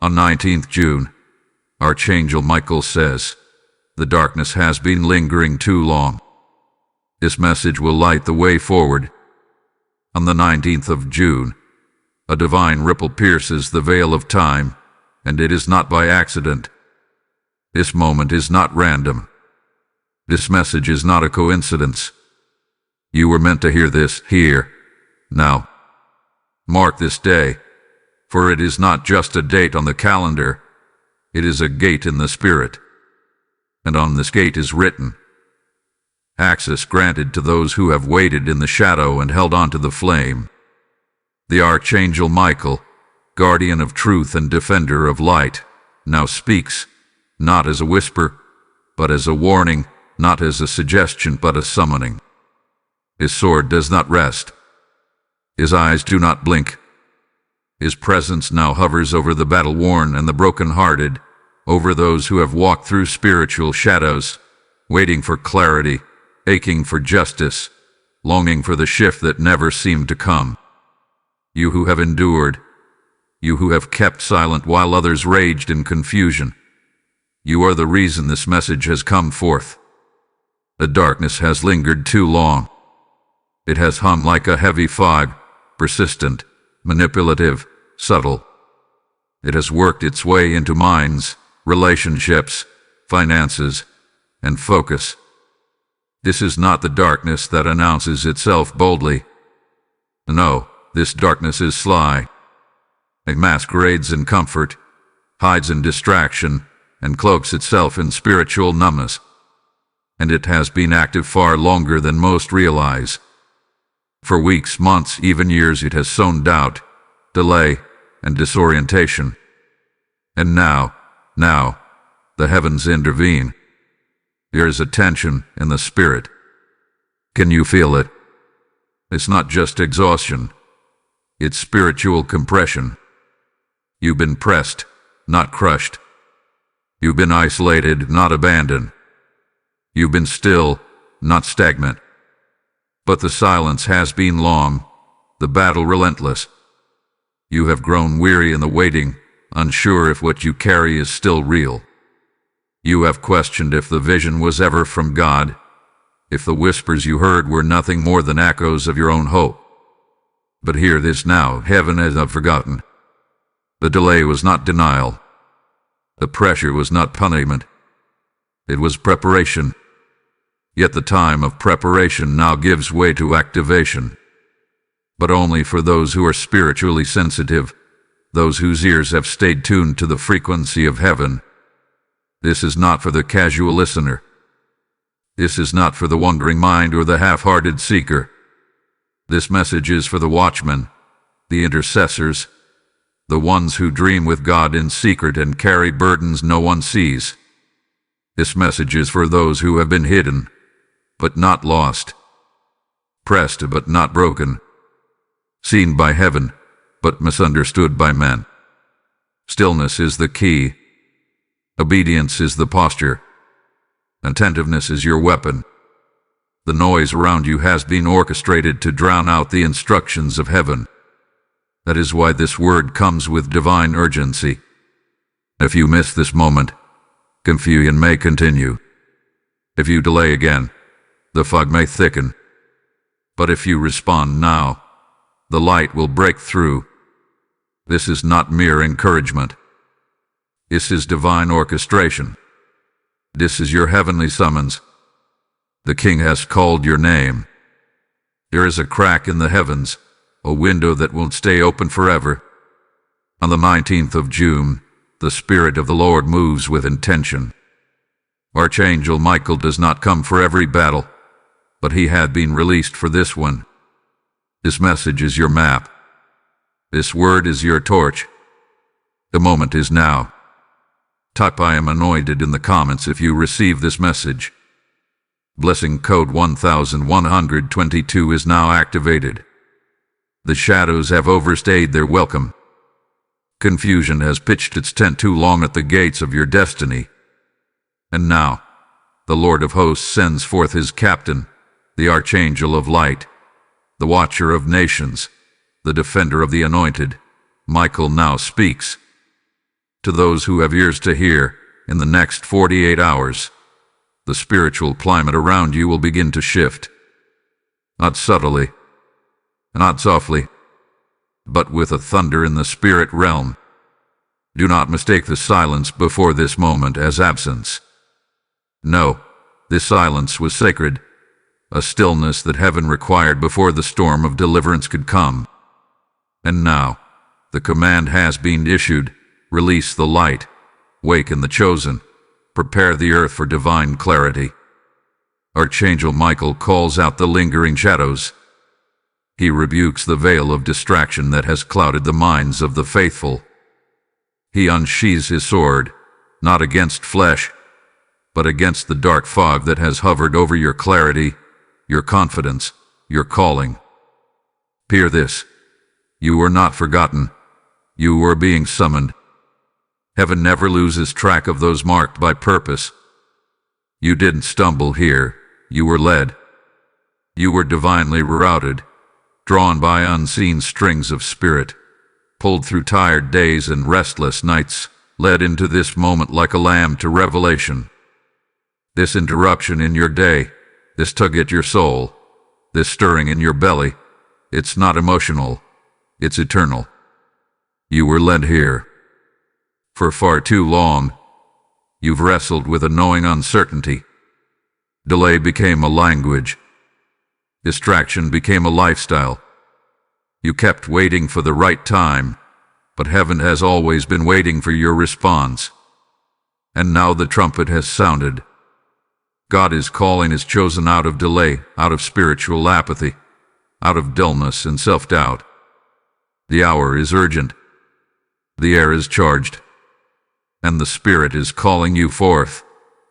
On 19th June, Archangel Michael says, "The darkness has been lingering too long. This message will light the way forward." On the 19th of June, a divine ripple pierces the veil of time, and it is not by accident. This moment is not random. This message is not a coincidence. You were meant to hear this here, now. Mark this day, for it is not just a date on the calendar, it is a gate in the spirit. And on this gate is written, "Access granted to those who have waited in the shadow and held on to the flame." The Archangel Michael, guardian of truth and defender of light, now speaks, not as a whisper, but as a warning, not as a suggestion, but a summoning. His sword does not rest. His eyes do not blink. His presence now hovers over the battle-worn and the broken-hearted, over those who have walked through spiritual shadows, waiting for clarity, aching for justice, longing for the shift that never seemed to come. You who have endured, you who have kept silent while others raged in confusion, you are the reason this message has come forth. The darkness has lingered too long. It has hung like a heavy fog, persistent, manipulative, subtle. It has worked its way into minds, relationships, finances, and focus. This is not the darkness that announces itself boldly. No, this darkness is sly. It masquerades in comfort, hides in distraction, and cloaks itself in spiritual numbness. And it has been active far longer than most realize. For weeks, months, even years, it has sown doubt, delay, and disorientation. And now, the heavens intervene. There is a tension in the spirit. Can you feel it? It's not just exhaustion. It's spiritual compression. You've been pressed, not crushed. You've been isolated, not abandoned. You've been still, not stagnant. But the silence has been long, the battle relentless. You have grown weary in the waiting, unsure if what you carry is still real. You have questioned if the vision was ever from God, if the whispers you heard were nothing more than echoes of your own hope. But hear this now, heaven has not forgotten. The delay was not denial. The pressure was not punishment. It was preparation. Yet the time of preparation now gives way to activation. But only for those who are spiritually sensitive, those whose ears have stayed tuned to the frequency of heaven. This is not for the casual listener. This is not for the wandering mind or the half-hearted seeker. This message is for the watchmen, the intercessors, the ones who dream with God in secret and carry burdens no one sees. This message is for those who have been hidden, but not lost, pressed but not broken, seen by heaven, but misunderstood by men. Stillness is the key. Obedience is the posture. Attentiveness is your weapon. The noise around you has been orchestrated to drown out the instructions of heaven. That is why this word comes with divine urgency. If you miss this moment, confusion may continue. If you delay again, the fog may thicken. But if you respond now, the light will break through. This is not mere encouragement. This is divine orchestration. This is your heavenly summons. The King has called your name. There is a crack in the heavens, a window that won't stay open forever. On the 19th of June, the Spirit of the Lord moves with intention. Archangel Michael does not come for every battle, but he had been released for this one. This message is your map. This word is your torch. The moment is now. Type "I am anointed" in the comments if you receive this message. Blessing code 1122 is now activated. The shadows have overstayed their welcome. Confusion has pitched its tent too long at the gates of your destiny. And now, the Lord of hosts sends forth his captain, the Archangel of light, the watcher of nations, the defender of the anointed. Michael now speaks. To those who have ears to hear, in the next 48 hours, the spiritual climate around you will begin to shift. Not subtly, not softly, but with a thunder in the spirit realm. Do not mistake the silence before this moment as absence. No, this silence was sacred, a stillness that heaven required before the storm of deliverance could come. And now, the command has been issued: release the light, waken the chosen, prepare the earth for divine clarity. Archangel Michael calls out the lingering shadows. He rebukes the veil of distraction that has clouded the minds of the faithful. He unsheathes his sword, not against flesh, but against the dark fog that has hovered over your clarity, your confidence, your calling. Hear this: you were not forgotten. You were being summoned. Heaven never loses track of those marked by purpose. You didn't stumble here, you were led. You were divinely routed, drawn by unseen strings of spirit, pulled through tired days and restless nights, led into this moment like a lamb to revelation. This interruption in your day, this tug at your soul, this stirring in your belly, it's not emotional, it's eternal. You were led here. For far too long, you've wrestled with a knowing uncertainty. Delay became a language. Distraction became a lifestyle. You kept waiting for the right time, but heaven has always been waiting for your response. And now the trumpet has sounded. God is calling his chosen out of delay, out of spiritual apathy, out of dullness and self-doubt. The hour is urgent. The air is charged. And the Spirit is calling you forth,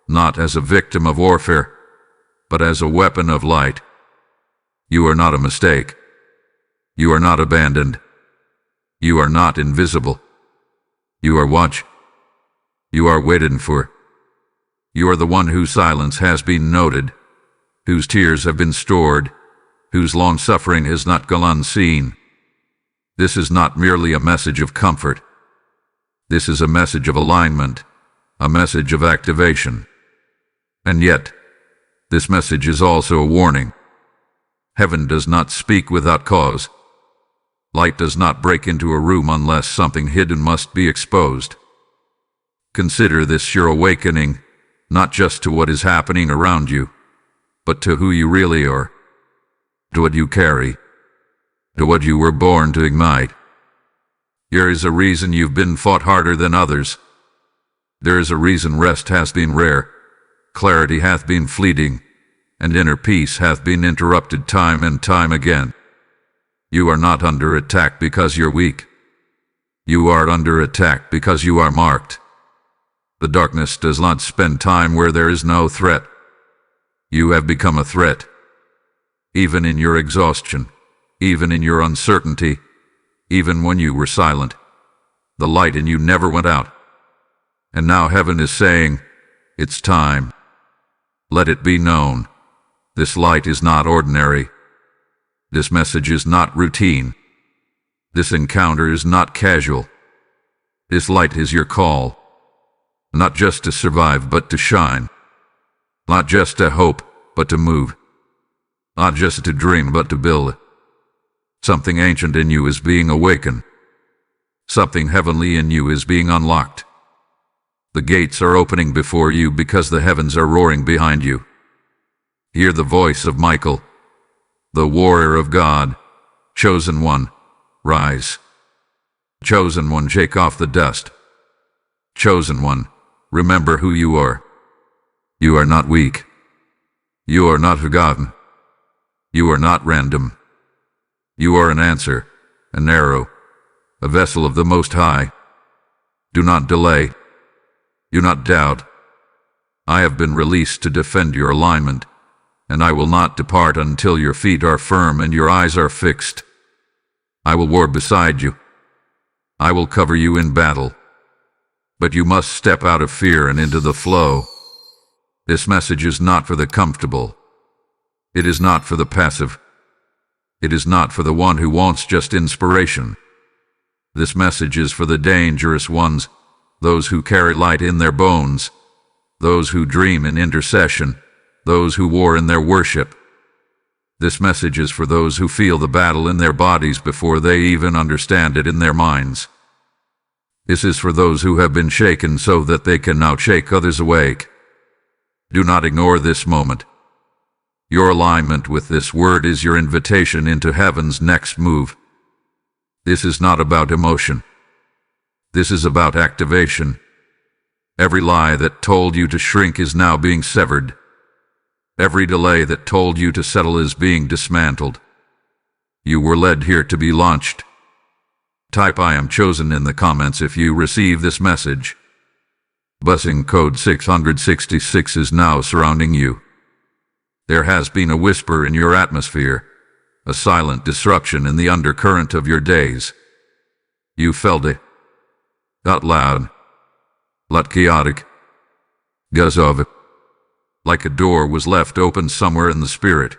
not as a victim of warfare, but as a weapon of light. You are not a mistake. You are not abandoned. You are not invisible. You are watched. You are waited for. You are the one whose silence has been noted, whose tears have been stored, whose long suffering has not gone unseen. This is not merely a message of comfort. This is a message of alignment, a message of activation. And yet, this message is also a warning. Heaven does not speak without cause. Light does not break into a room unless something hidden must be exposed. Consider this your awakening, not just to what is happening around you, but to who you really are, to what you carry, to what you were born to ignite. There is a reason you've been fought harder than others. There is a reason rest has been rare, clarity hath been fleeting, and inner peace hath been interrupted time and time again. You are not under attack because you're weak. You are under attack because you are marked. The darkness does not spend time where there is no threat. You have become a threat. Even in your exhaustion, even in your uncertainty, even when you were silent, the light in you never went out. And now heaven is saying, it's time. Let it be known. This light is not ordinary. This message is not routine. This encounter is not casual. This light is your call. Not just to survive, but to shine. Not just to hope, but to move. Not just to dream, but to build. Something ancient in you is being awakened. Something heavenly in you is being unlocked. The gates are opening before you because the heavens are roaring behind you. Hear the voice of Michael, the warrior of God. Chosen one, rise. Chosen one, shake off the dust. Chosen one, remember who you are. You are not weak. You are not forgotten. You are not random. You are an answer, an arrow, a vessel of the Most High. Do not delay. Do not doubt. I have been released to defend your alignment, and I will not depart until your feet are firm and your eyes are fixed. I will war beside you. I will cover you in battle. But you must step out of fear and into the flow. This message is not for the comfortable. It is not for the passive. It is not for the one who wants just inspiration. This message is for the dangerous ones, those who carry light in their bones, those who dream in intercession, those who war in their worship. This message is for those who feel the battle in their bodies before they even understand it in their minds. This is for those who have been shaken so that they can now shake others awake. Do not ignore this moment. Your alignment with this word is your invitation into heaven's next move. This is not about emotion. This is about activation. Every lie that told you to shrink is now being severed. Every delay that told you to settle is being dismantled. You were led here to be launched. Type "I am chosen" in the comments if you receive this message. Blessing code 666 is now surrounding you. There has been a whisper in your atmosphere, a silent disruption in the undercurrent of your days. You felt it. Not loud, not chaotic, gazov. Like a door was left open somewhere in the spirit,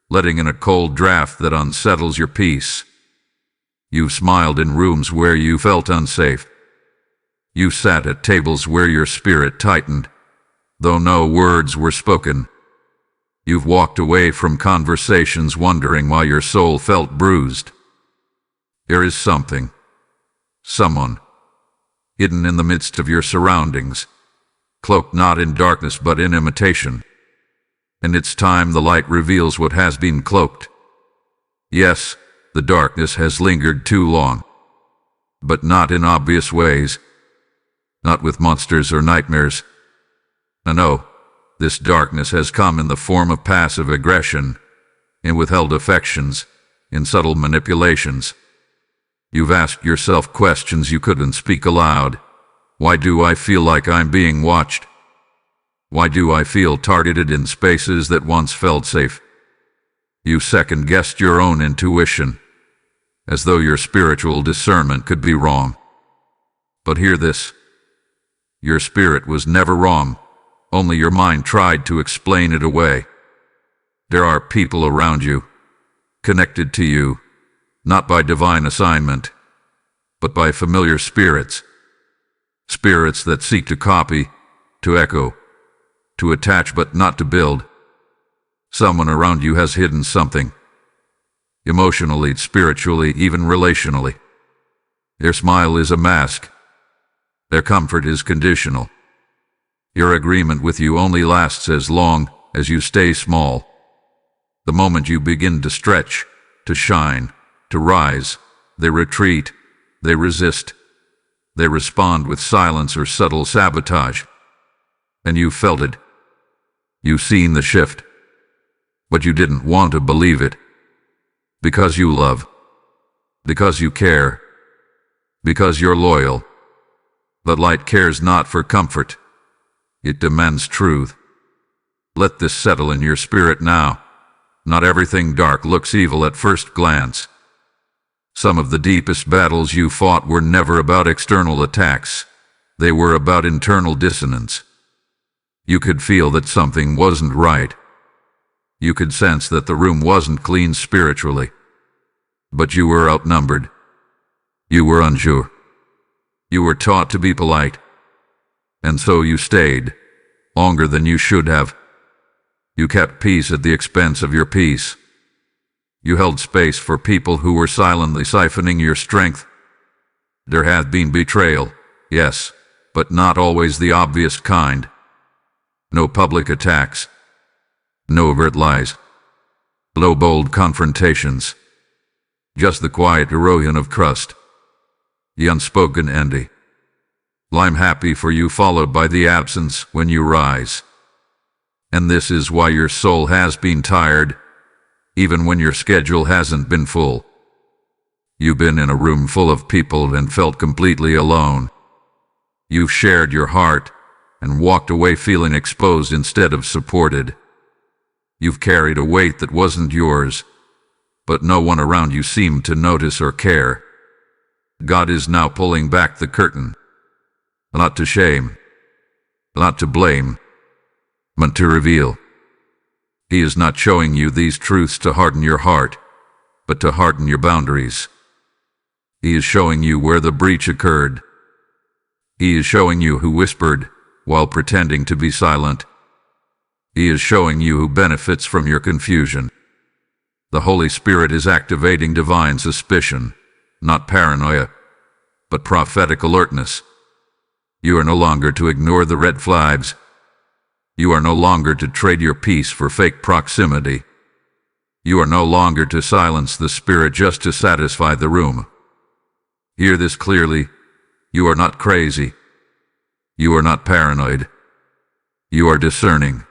letting in a cold draft that unsettles your peace. You've smiled in rooms where you felt unsafe. You sat at tables where your spirit tightened, though no words were spoken. You've walked away from conversations wondering why your soul felt bruised. There is something, someone, hidden in the midst of your surroundings, cloaked not in darkness but in imitation. And it's time the light reveals what has been cloaked. Yes, the darkness has lingered too long, but not in obvious ways, not with monsters or nightmares. No, this darkness has come in the form of passive aggression, in withheld affections, in subtle manipulations. You've asked yourself questions you couldn't speak aloud. Why do I feel like I'm being watched? Why do I feel targeted in spaces that once felt safe? You second-guessed your own intuition, as though your spiritual discernment could be wrong. But hear this. Your spirit was never wrong, only your mind tried to explain it away. There are people around you, connected to you, not by divine assignment, but by familiar spirits. Spirits that seek to copy, to echo, to attach but not to build. Someone around you has hidden something. Emotionally, spiritually, even relationally. Their smile is a mask. Their comfort is conditional. Your agreement with you only lasts as long as you stay small. The moment you begin to stretch, to shine, to rise, they retreat, they resist. They respond with silence or subtle sabotage. And you felt it. You've seen the shift. But you didn't want to believe it. Because you love. Because you care. Because you're loyal. But light cares not for comfort. It demands truth. Let this settle in your spirit now. Not everything dark looks evil at first glance. Some of the deepest battles you fought were never about external attacks. They were about internal dissonance. You could feel that something wasn't right. You could sense that the room wasn't clean spiritually. But you were outnumbered. You were unsure. You were taught to be polite. And so you stayed, longer than you should have. You kept peace at the expense of your peace. You held space for people who were silently siphoning your strength. There had been betrayal, yes, but not always the obvious kind. No public attacks. No overt lies. No bold confrontations. Just the quiet erosion of trust. The unspoken ending. I'm happy for you, followed by the absence when you rise. And this is why your soul has been tired, even when your schedule hasn't been full. You've been in a room full of people and felt completely alone. You've shared your heart and walked away feeling exposed instead of supported. You've carried a weight that wasn't yours, but no one around you seemed to notice or care. God is now pulling back the curtain. Not to shame, not to blame, but to reveal. He is not showing you these truths to harden your heart, but to harden your boundaries. He is showing you where the breach occurred. He is showing you who whispered while pretending to be silent. He is showing you who benefits from your confusion. The Holy Spirit is activating divine suspicion, not paranoia, but prophetic alertness. You are no longer to ignore the red flags. You are no longer to trade your peace for fake proximity. You are no longer to silence the Spirit just to satisfy the room. Hear this clearly. You are not crazy. You are not paranoid. You are discerning.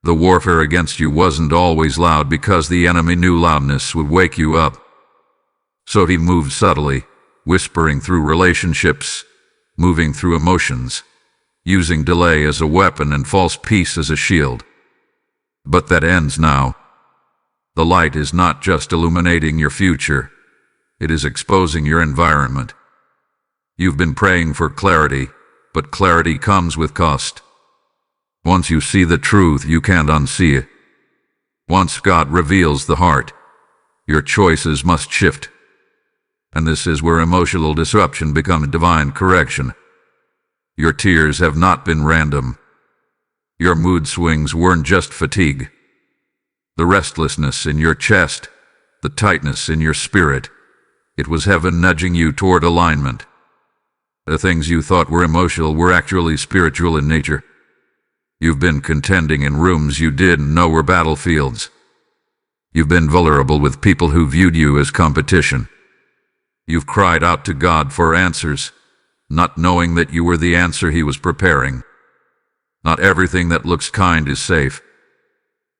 The warfare against you wasn't always loud because the enemy knew loudness would wake you up. So he moved subtly, whispering through relationships, moving through emotions, using delay as a weapon and false peace as a shield. But that ends now. The light is not just illuminating your future, it is exposing your environment. You've been praying for clarity, but clarity comes with cost. Once you see the truth, you can't unsee it. Once God reveals the heart, your choices must shift. And this is where emotional disruption becomes divine correction. Your tears have not been random. Your mood swings weren't just fatigue. The restlessness in your chest, the tightness in your spirit, it was heaven nudging you toward alignment. The things you thought were emotional were actually spiritual in nature. You've been contending in rooms you didn't know were battlefields. You've been vulnerable with people who viewed you as competition. You've cried out to God for answers, not knowing that you were the answer He was preparing. Not everything that looks kind is safe.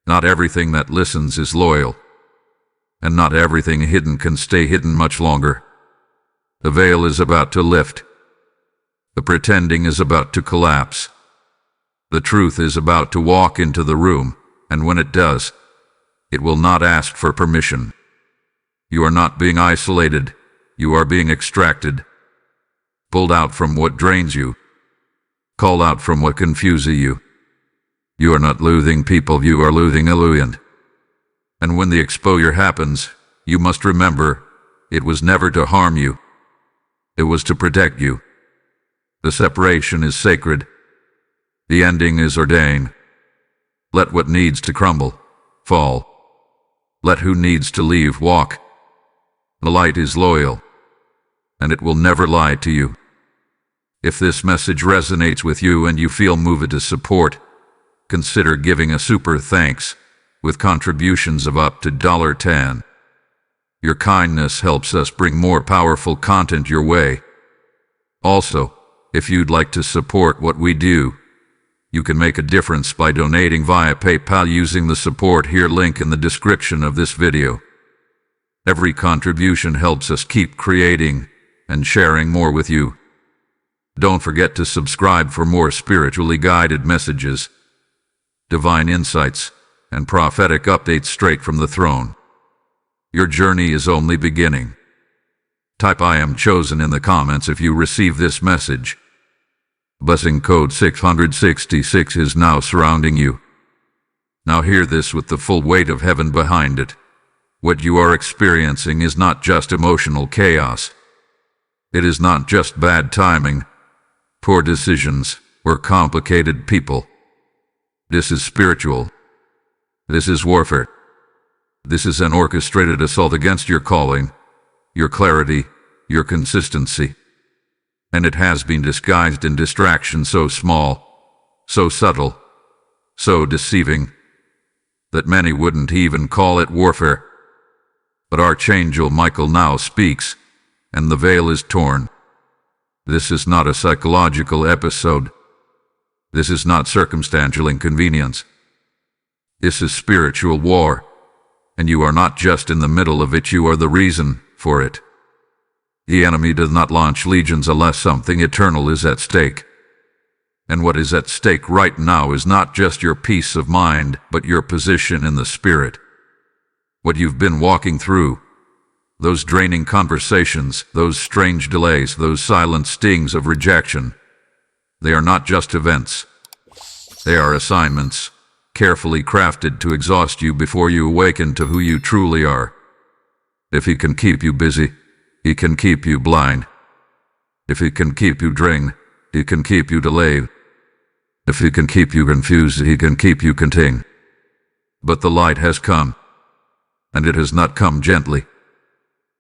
Not everything that listens is loyal. And not everything hidden can stay hidden much longer. The veil is about to lift. The pretending is about to collapse. The truth is about to walk into the room, and when it does, it will not ask for permission. You are not being isolated, you are being extracted. Pulled out from what drains you. Called out from what confuses you. You are not losing people, you are losing illusion. And when the exposure happens, you must remember, it was never to harm you. It was to protect you. The separation is sacred. The ending is ordained. Let what needs to crumble, fall. Let who needs to leave walk. The light is loyal, and it will never lie to you. If this message resonates with you and you feel moved to support, consider giving a super thanks with contributions of up to $10. Your kindness helps us bring more powerful content your way. Also, if you'd like to support what we do, you can make a difference by donating via PayPal using the support here link in the description of this video. Every contribution helps us keep creating and sharing more with you. Don't forget to subscribe for more spiritually guided messages, divine insights, and prophetic updates straight from the throne. Your journey is only beginning. Type "I am chosen" in the comments if you receive this message. Blessing code 666 is now surrounding you. Now hear this with the full weight of heaven behind it. What you are experiencing is not just emotional chaos. It is not just bad timing, poor decisions, or complicated people. This is spiritual. This is warfare. This is an orchestrated assault against your calling, your clarity, your consistency. And it has been disguised in distraction so small, so subtle, so deceiving, that many wouldn't even call it warfare. But Archangel Michael now speaks, and the veil is torn. This is not a psychological episode. This is not circumstantial inconvenience. This is spiritual war, and you are not just in the middle of it, you are the reason for it. The enemy does not launch legions unless something eternal is at stake. And what is at stake right now is not just your peace of mind, but your position in the Spirit. What you've been walking through, those draining conversations, those strange delays, those silent stings of rejection, they are not just events. They are assignments, carefully crafted to exhaust you before you awaken to who you truly are. If he can keep you busy, he can keep you blind. If he can keep you drained, he can keep you delayed. If he can keep you confused, he can keep you contained. But the light has come, and it has not come gently.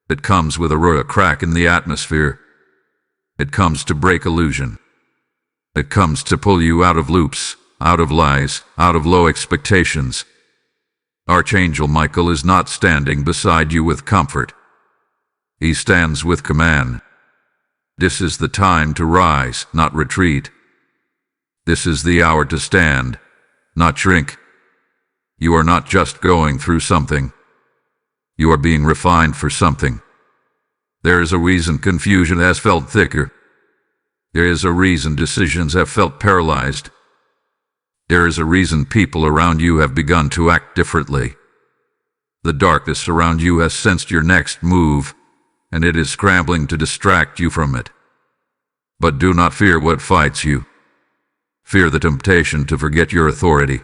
It comes with a crack in the atmosphere. It comes to break illusion. It comes to pull you out of loops, out of lies, out of low expectations. Archangel Michael is not standing beside you with comfort. He stands with command. This is the time to rise, not retreat. This is the hour to stand, not shrink. You are not just going through something. You are being refined for something. There is a reason confusion has felt thicker. There is a reason decisions have felt paralyzed. There is a reason people around you have begun to act differently. The darkness around you has sensed your next move, and it is scrambling to distract you from it. But do not fear what fights you. Fear the temptation to forget your authority.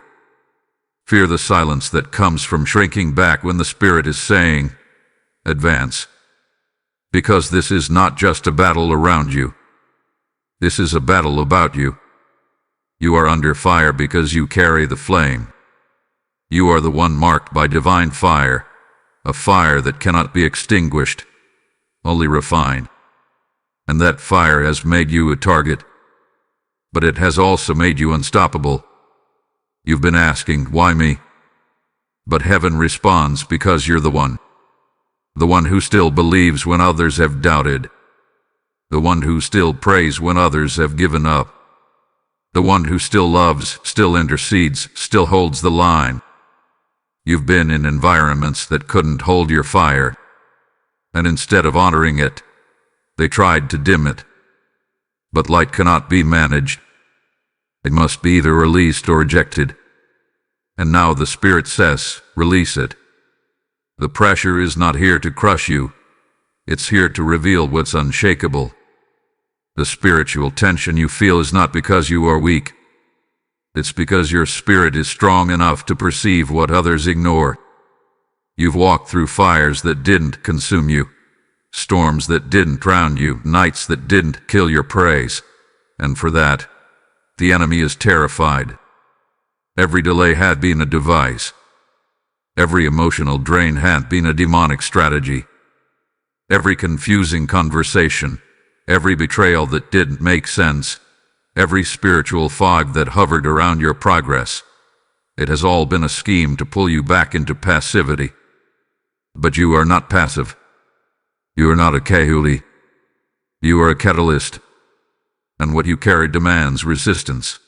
Fear the silence that comes from shrinking back when the Spirit is saying, advance. Because this is not just a battle around you. This is a battle about you. You are under fire because you carry the flame. You are the one marked by divine fire, a fire that cannot be extinguished, only refined. And that fire has made you a target, but it has also made you unstoppable. You've been asking, why me? But heaven responds, because you're the one who still believes when others have doubted, the one who still prays when others have given up, the one who still loves, still intercedes, still holds the line. You've been in environments that couldn't hold your fire, and instead of honoring it, they tried to dim it. But light cannot be managed. It must be either released or ejected. And now the Spirit says, release it. The pressure is not here to crush you. It's here to reveal what's unshakable. The spiritual tension you feel is not because you are weak. It's because your spirit is strong enough to perceive what others ignore. You've walked through fires that didn't consume you, storms that didn't drown you, nights that didn't kill your praise. And for that, the enemy is terrified. Every delay had been a device. Every emotional drain had been a demonic strategy. Every confusing conversation, every betrayal that didn't make sense, every spiritual fog that hovered around your progress, it has all been a scheme to pull you back into passivity. But you are not passive. You are not a kahuli. You are a catalyst. And what you carry demands resistance.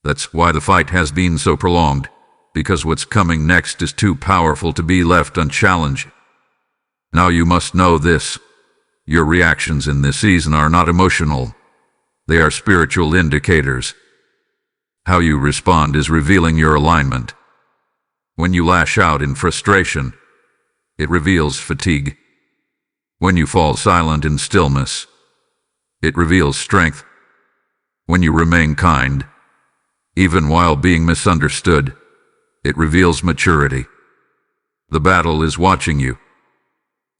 That's why the fight has been so prolonged, because what's coming next is too powerful to be left unchallenged. Now you must know this. Your reactions in this season are not emotional. They are spiritual indicators. How you respond is revealing your alignment. When you lash out in frustration, it reveals fatigue. When you fall silent in stillness, it reveals strength. When you remain kind, even while being misunderstood, it reveals maturity. The battle is watching you.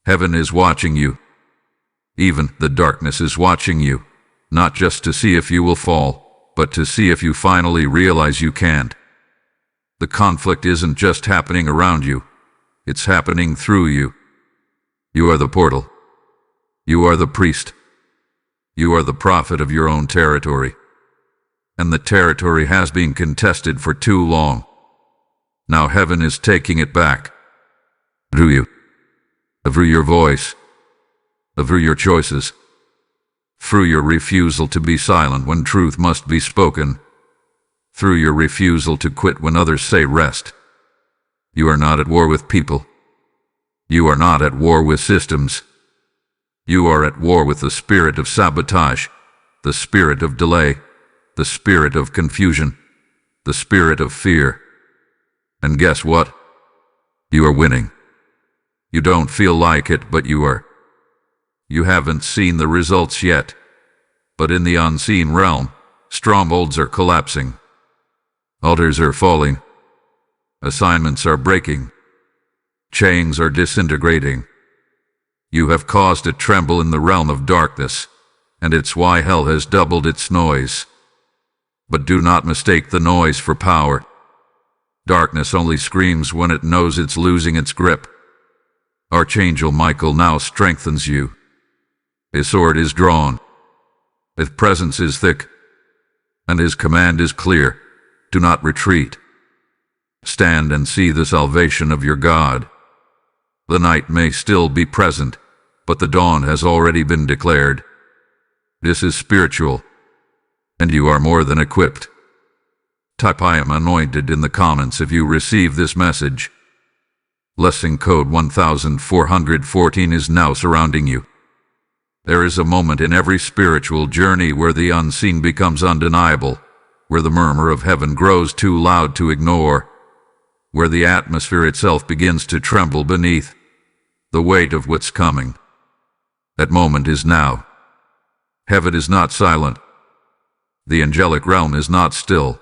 Heaven is watching you. Even the darkness is watching you, not just to see if you will fall, but to see if you finally realize you can't. The conflict isn't just happening around you, it's happening through you. You are the portal. You are the priest. You are the prophet of your own territory. And the territory has been contested for too long. Now heaven is taking it back. Through you. Through your voice. Through your choices. Through your refusal to be silent when truth must be spoken. Through your refusal to quit when others say rest. You are not at war with people. You are not at war with systems. You are at war with the spirit of sabotage, the spirit of delay, the spirit of confusion, the spirit of fear. And guess what? You are winning. You don't feel like it, but you are. You haven't seen the results yet, but in the unseen realm, strongholds are collapsing. Altars are falling. Assignments are breaking. Chains are disintegrating. You have caused a tremble in the realm of darkness, and it's why hell has doubled its noise. But do not mistake the noise for power. Darkness only screams when it knows it's losing its grip. Archangel Michael now strengthens you. His sword is drawn. His presence is thick, and his command is clear. Do not retreat. Stand and see the salvation of your God. The night may still be present, but the dawn has already been declared. This is spiritual, and you are more than equipped. Type "I am anointed" in the comments if you receive this message. Blessing code 1414 is now surrounding you. There is a moment in every spiritual journey where the unseen becomes undeniable, where the murmur of heaven grows too loud to ignore, where the atmosphere itself begins to tremble beneath the weight of what's coming. That moment is now. Heaven is not silent. The angelic realm is not still.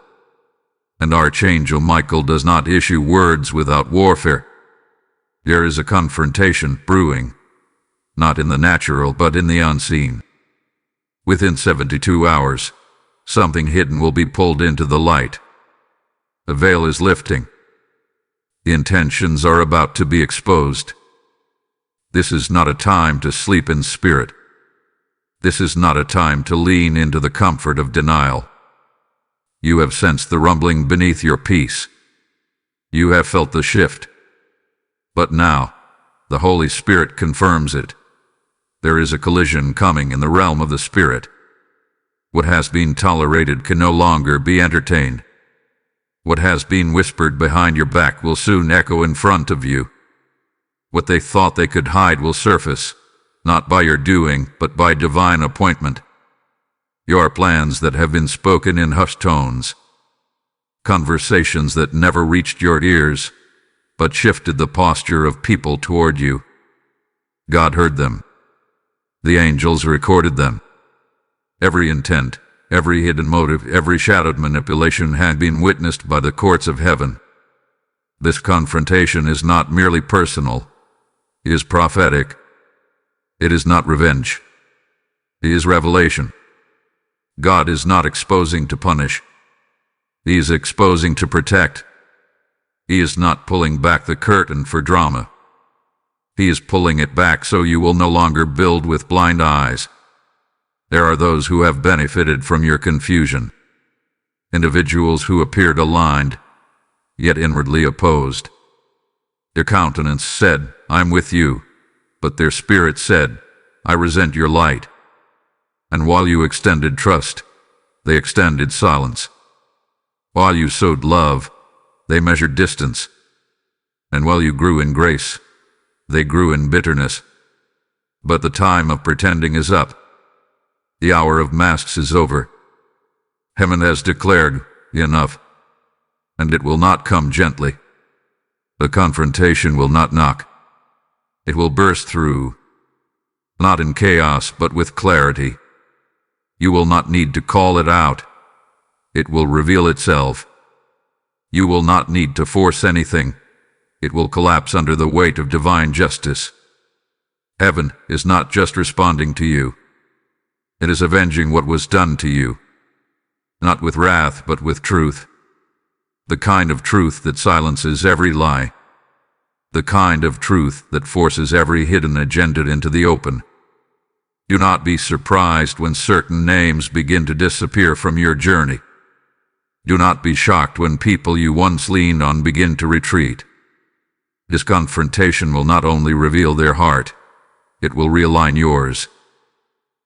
And Archangel Michael does not issue words without warfare. There is a confrontation brewing, not in the natural but in the unseen. Within 72 hours, something hidden will be pulled into the light. The veil is lifting. The intentions are about to be exposed. This is not a time to sleep in spirit. This is not a time to lean into the comfort of denial. You have sensed the rumbling beneath your peace. You have felt the shift. But now, the Holy Spirit confirms it. There is a collision coming in the realm of the Spirit. What has been tolerated can no longer be entertained. What has been whispered behind your back will soon echo in front of you. What they thought they could hide will surface, not by your doing, but by divine appointment. Your plans that have been spoken in hushed tones. Conversations that never reached your ears, but shifted the posture of people toward you. God heard them. The angels recorded them. Every intent, every hidden motive, every shadowed manipulation had been witnessed by the courts of heaven. This confrontation is not merely personal. It is prophetic. It is not revenge. It is revelation. God is not exposing to punish. He is exposing to protect. He is not pulling back the curtain for drama. He is pulling it back so you will no longer build with blind eyes. There are those who have benefited from your confusion. Individuals who appeared aligned, yet inwardly opposed. Their countenance said, "I'm with you," but their spirit said, "I resent your light." And while you extended trust, they extended silence. While you sowed love, they measured distance. And while you grew in grace, they grew in bitterness. But the time of pretending is up. The hour of masks is over. Heaven has declared, enough. And it will not come gently. The confrontation will not knock. It will burst through, not in chaos, but with clarity. You will not need to call it out. It will reveal itself. You will not need to force anything. It will collapse under the weight of divine justice. Heaven is not just responding to you. It is avenging what was done to you. Not with wrath, but with truth. The kind of truth that silences every lie. The kind of truth that forces every hidden agenda into the open. Do not be surprised when certain names begin to disappear from your journey. Do not be shocked when people you once leaned on begin to retreat. This confrontation will not only reveal their heart, it will realign yours.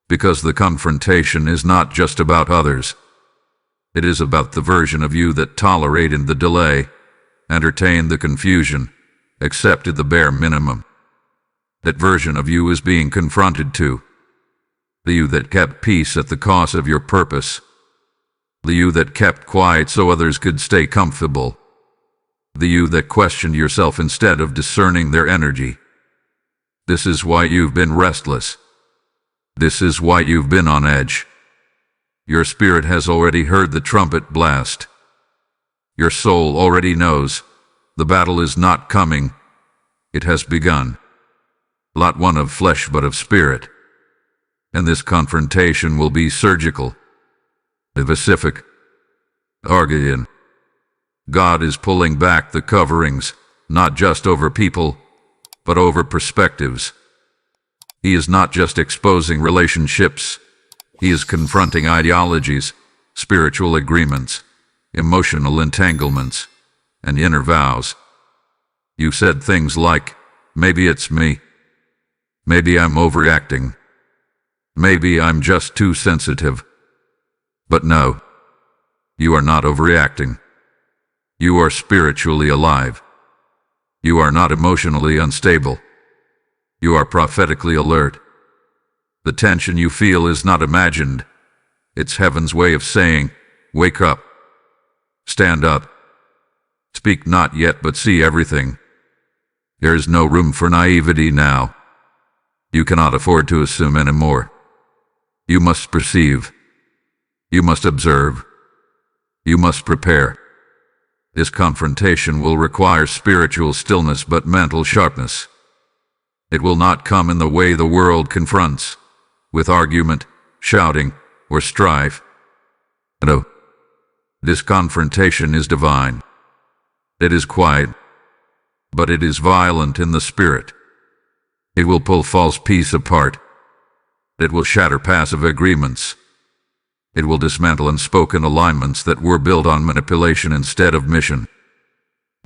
Because the confrontation is not just about others. It is about the version of you that tolerated the delay, entertained the confusion, accepted the bare minimum. That version of you is being confronted too. The you that kept peace at the cost of your purpose. The you that kept quiet so others could stay comfortable. The you that questioned yourself instead of discerning their energy. This is why you've been restless. This is why you've been on edge. Your spirit has already heard the trumpet blast. Your soul already knows the battle is not coming. It has begun. Not one of flesh but of spirit. And this confrontation will be surgical, specific, Archean. God is pulling back the coverings, not just over people, but over perspectives. He is not just exposing relationships, he is confronting ideologies, spiritual agreements, emotional entanglements, and inner vows. You said things like, maybe it's me. Maybe I'm overreacting. Maybe I'm just too sensitive. But no, you are not overreacting. You are spiritually alive. You are not emotionally unstable. You are prophetically alert. The tension you feel is not imagined. It's heaven's way of saying, wake up. Stand up. Speak not yet, but see everything. There is no room for naivety now. You cannot afford to assume anymore. You must perceive. You must observe. You must prepare. This confrontation will require spiritual stillness but mental sharpness. It will not come in the way the world confronts, with argument, shouting, or strife. No. This confrontation is divine. It is quiet, but it is violent in the spirit. It will pull false peace apart. It will shatter passive agreements. It will dismantle unspoken alignments that were built on manipulation instead of mission.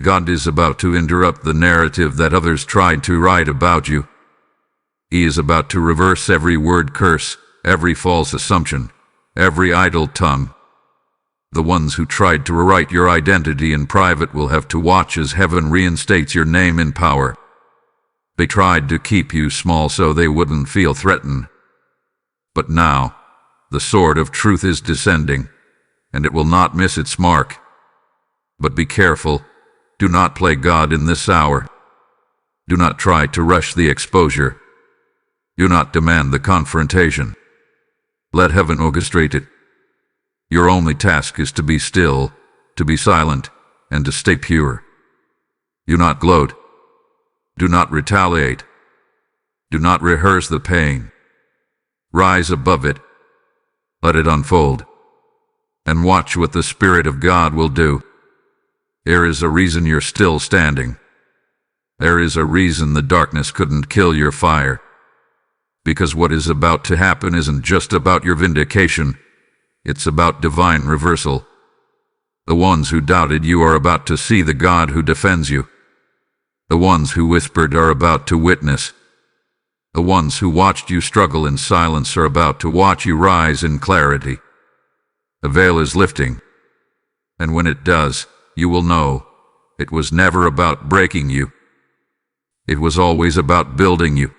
God is about to interrupt the narrative that others tried to write about you. He is about to reverse every word curse, every false assumption, every idle tongue. The ones who tried to rewrite your identity in private will have to watch as heaven reinstates your name in power. They tried to keep you small so they wouldn't feel threatened. But now, the sword of truth is descending, and it will not miss its mark. But be careful. Do not play God in this hour. Do not try to rush the exposure. Do not demand the confrontation. Let heaven orchestrate it. Your only task is to be still, to be silent, and to stay pure. Do not gloat. Do not retaliate. Do not rehearse the pain. Rise above it. Let it unfold. And watch what the Spirit of God will do. There is a reason you're still standing. There is a reason the darkness couldn't kill your fire. Because what is about to happen isn't just about your vindication. It's about divine reversal. The ones who doubted you are about to see the God who defends you. The ones who whispered are about to witness. The ones who watched you struggle in silence are about to watch you rise in clarity. The veil is lifting. And when it does, you will know it was never about breaking you. It was always about building you.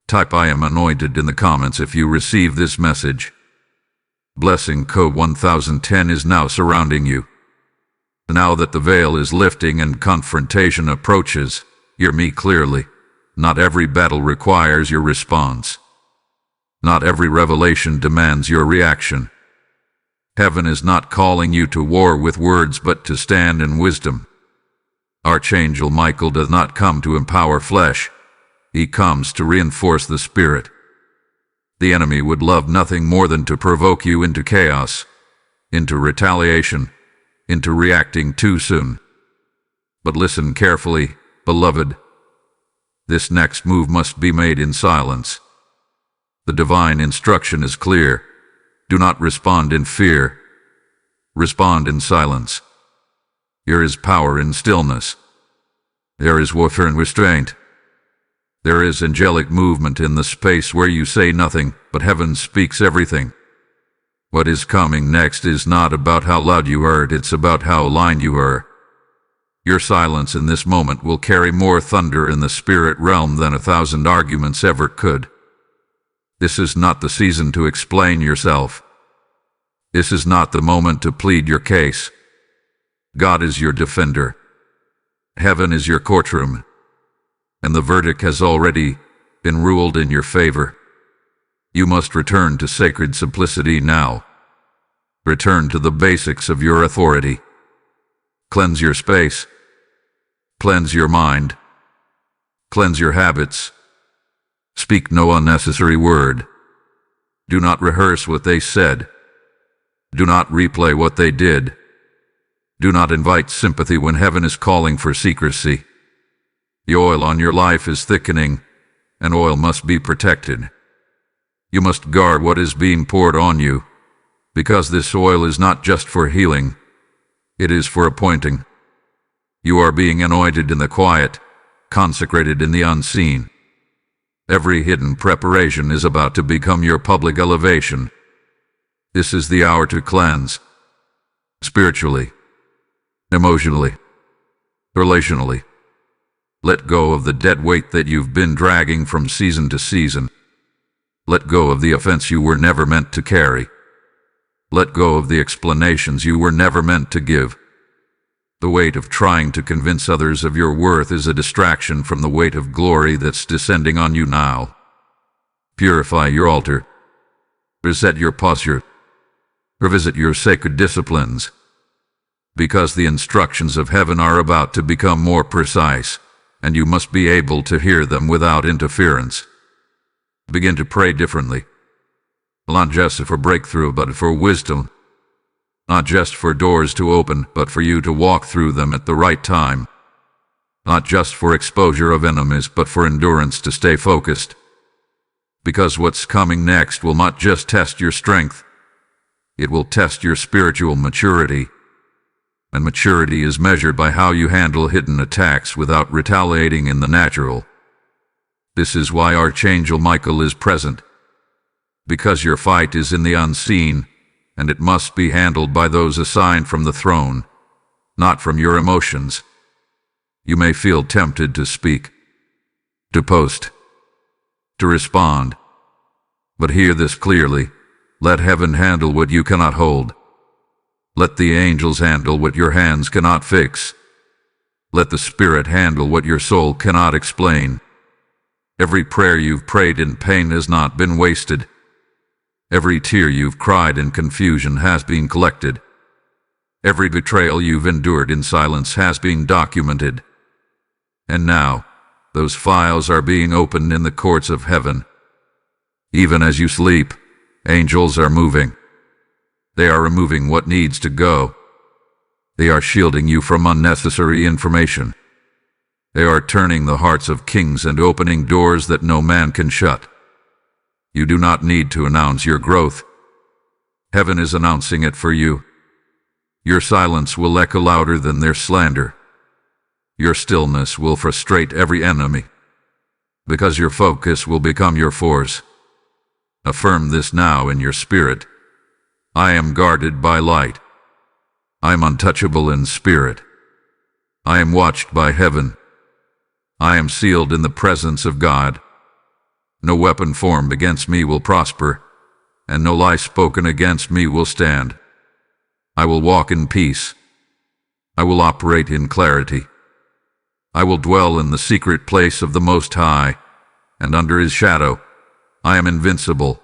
Type I am anointed in the comments if you receive this message. Blessing code 1010 is now surrounding you. Now that the veil is lifting and confrontation approaches, hear me clearly. Not every battle requires your response. Not every revelation demands your reaction. Heaven is not calling you to war with words but to stand in wisdom. Archangel Michael does not come to empower flesh. He comes to reinforce the spirit. The enemy would love nothing more than to provoke you into chaos, into retaliation, into reacting too soon. But listen carefully, beloved. This next move must be made in silence. The divine instruction is clear. Do not respond in fear. Respond in silence. There is power in stillness. There is warfare in restraint. There is angelic movement in the space where you say nothing, but heaven speaks everything. What is coming next is not about how loud you are, it's about how aligned you are. Your silence in this moment will carry more thunder in the spirit realm than 1,000 arguments ever could. This is not the season to explain yourself. This is not the moment to plead your case. God is your defender. Heaven is your courtroom. And the verdict has already been ruled in your favor. You must return to sacred simplicity now. Return to the basics of your authority. Cleanse your space. Cleanse your mind. Cleanse your habits. Speak no unnecessary word. Do not rehearse what they said. Do not replay what they did. Do not invite sympathy when heaven is calling for secrecy. The oil on your life is thickening, and oil must be protected. You must guard what is being poured on you, because this oil is not just for healing, it is for appointing. You are being anointed in the quiet, consecrated in the unseen. Every hidden preparation is about to become your public elevation. This is the hour to cleanse, spiritually, emotionally, relationally. Let go of the dead weight that you've been dragging from season to season. Let go of the offense you were never meant to carry. Let go of the explanations you were never meant to give. The weight of trying to convince others of your worth is a distraction from the weight of glory that's descending on you now. Purify your altar. Reset your posture. Revisit your sacred disciplines. Because the instructions of heaven are about to become more precise, and you must be able to hear them without interference. Begin to pray differently. Not just for breakthrough, but for wisdom. Not just for doors to open, but for you to walk through them at the right time. Not just for exposure of enemies, but for endurance to stay focused. Because what's coming next will not just test your strength, it will test your spiritual maturity. And maturity is measured by how you handle hidden attacks without retaliating in the natural. This is why Archangel Michael is present. Because your fight is in the unseen, and it must be handled by those assigned from the throne, not from your emotions. You may feel tempted to speak, to post, to respond. But hear this clearly. Let heaven handle what you cannot hold. Let the angels handle what your hands cannot fix. Let the Spirit handle what your soul cannot explain. Every prayer you've prayed in pain has not been wasted. Every tear you've cried in confusion has been collected. Every betrayal you've endured in silence has been documented. And now, those files are being opened in the courts of heaven. Even as you sleep, angels are moving. They are removing what needs to go. They are shielding you from unnecessary information. They are turning the hearts of kings and opening doors that no man can shut. You do not need to announce your growth. Heaven is announcing it for you. Your silence will echo louder than their slander. Your stillness will frustrate every enemy, because your focus will become your force. Affirm this now in your spirit. I am guarded by light. I am untouchable in spirit. I am watched by heaven. I am sealed in the presence of God. No weapon formed against me will prosper, and no lie spoken against me will stand. I will walk in peace. I will operate in clarity. I will dwell in the secret place of the Most High, and under His shadow I am invincible.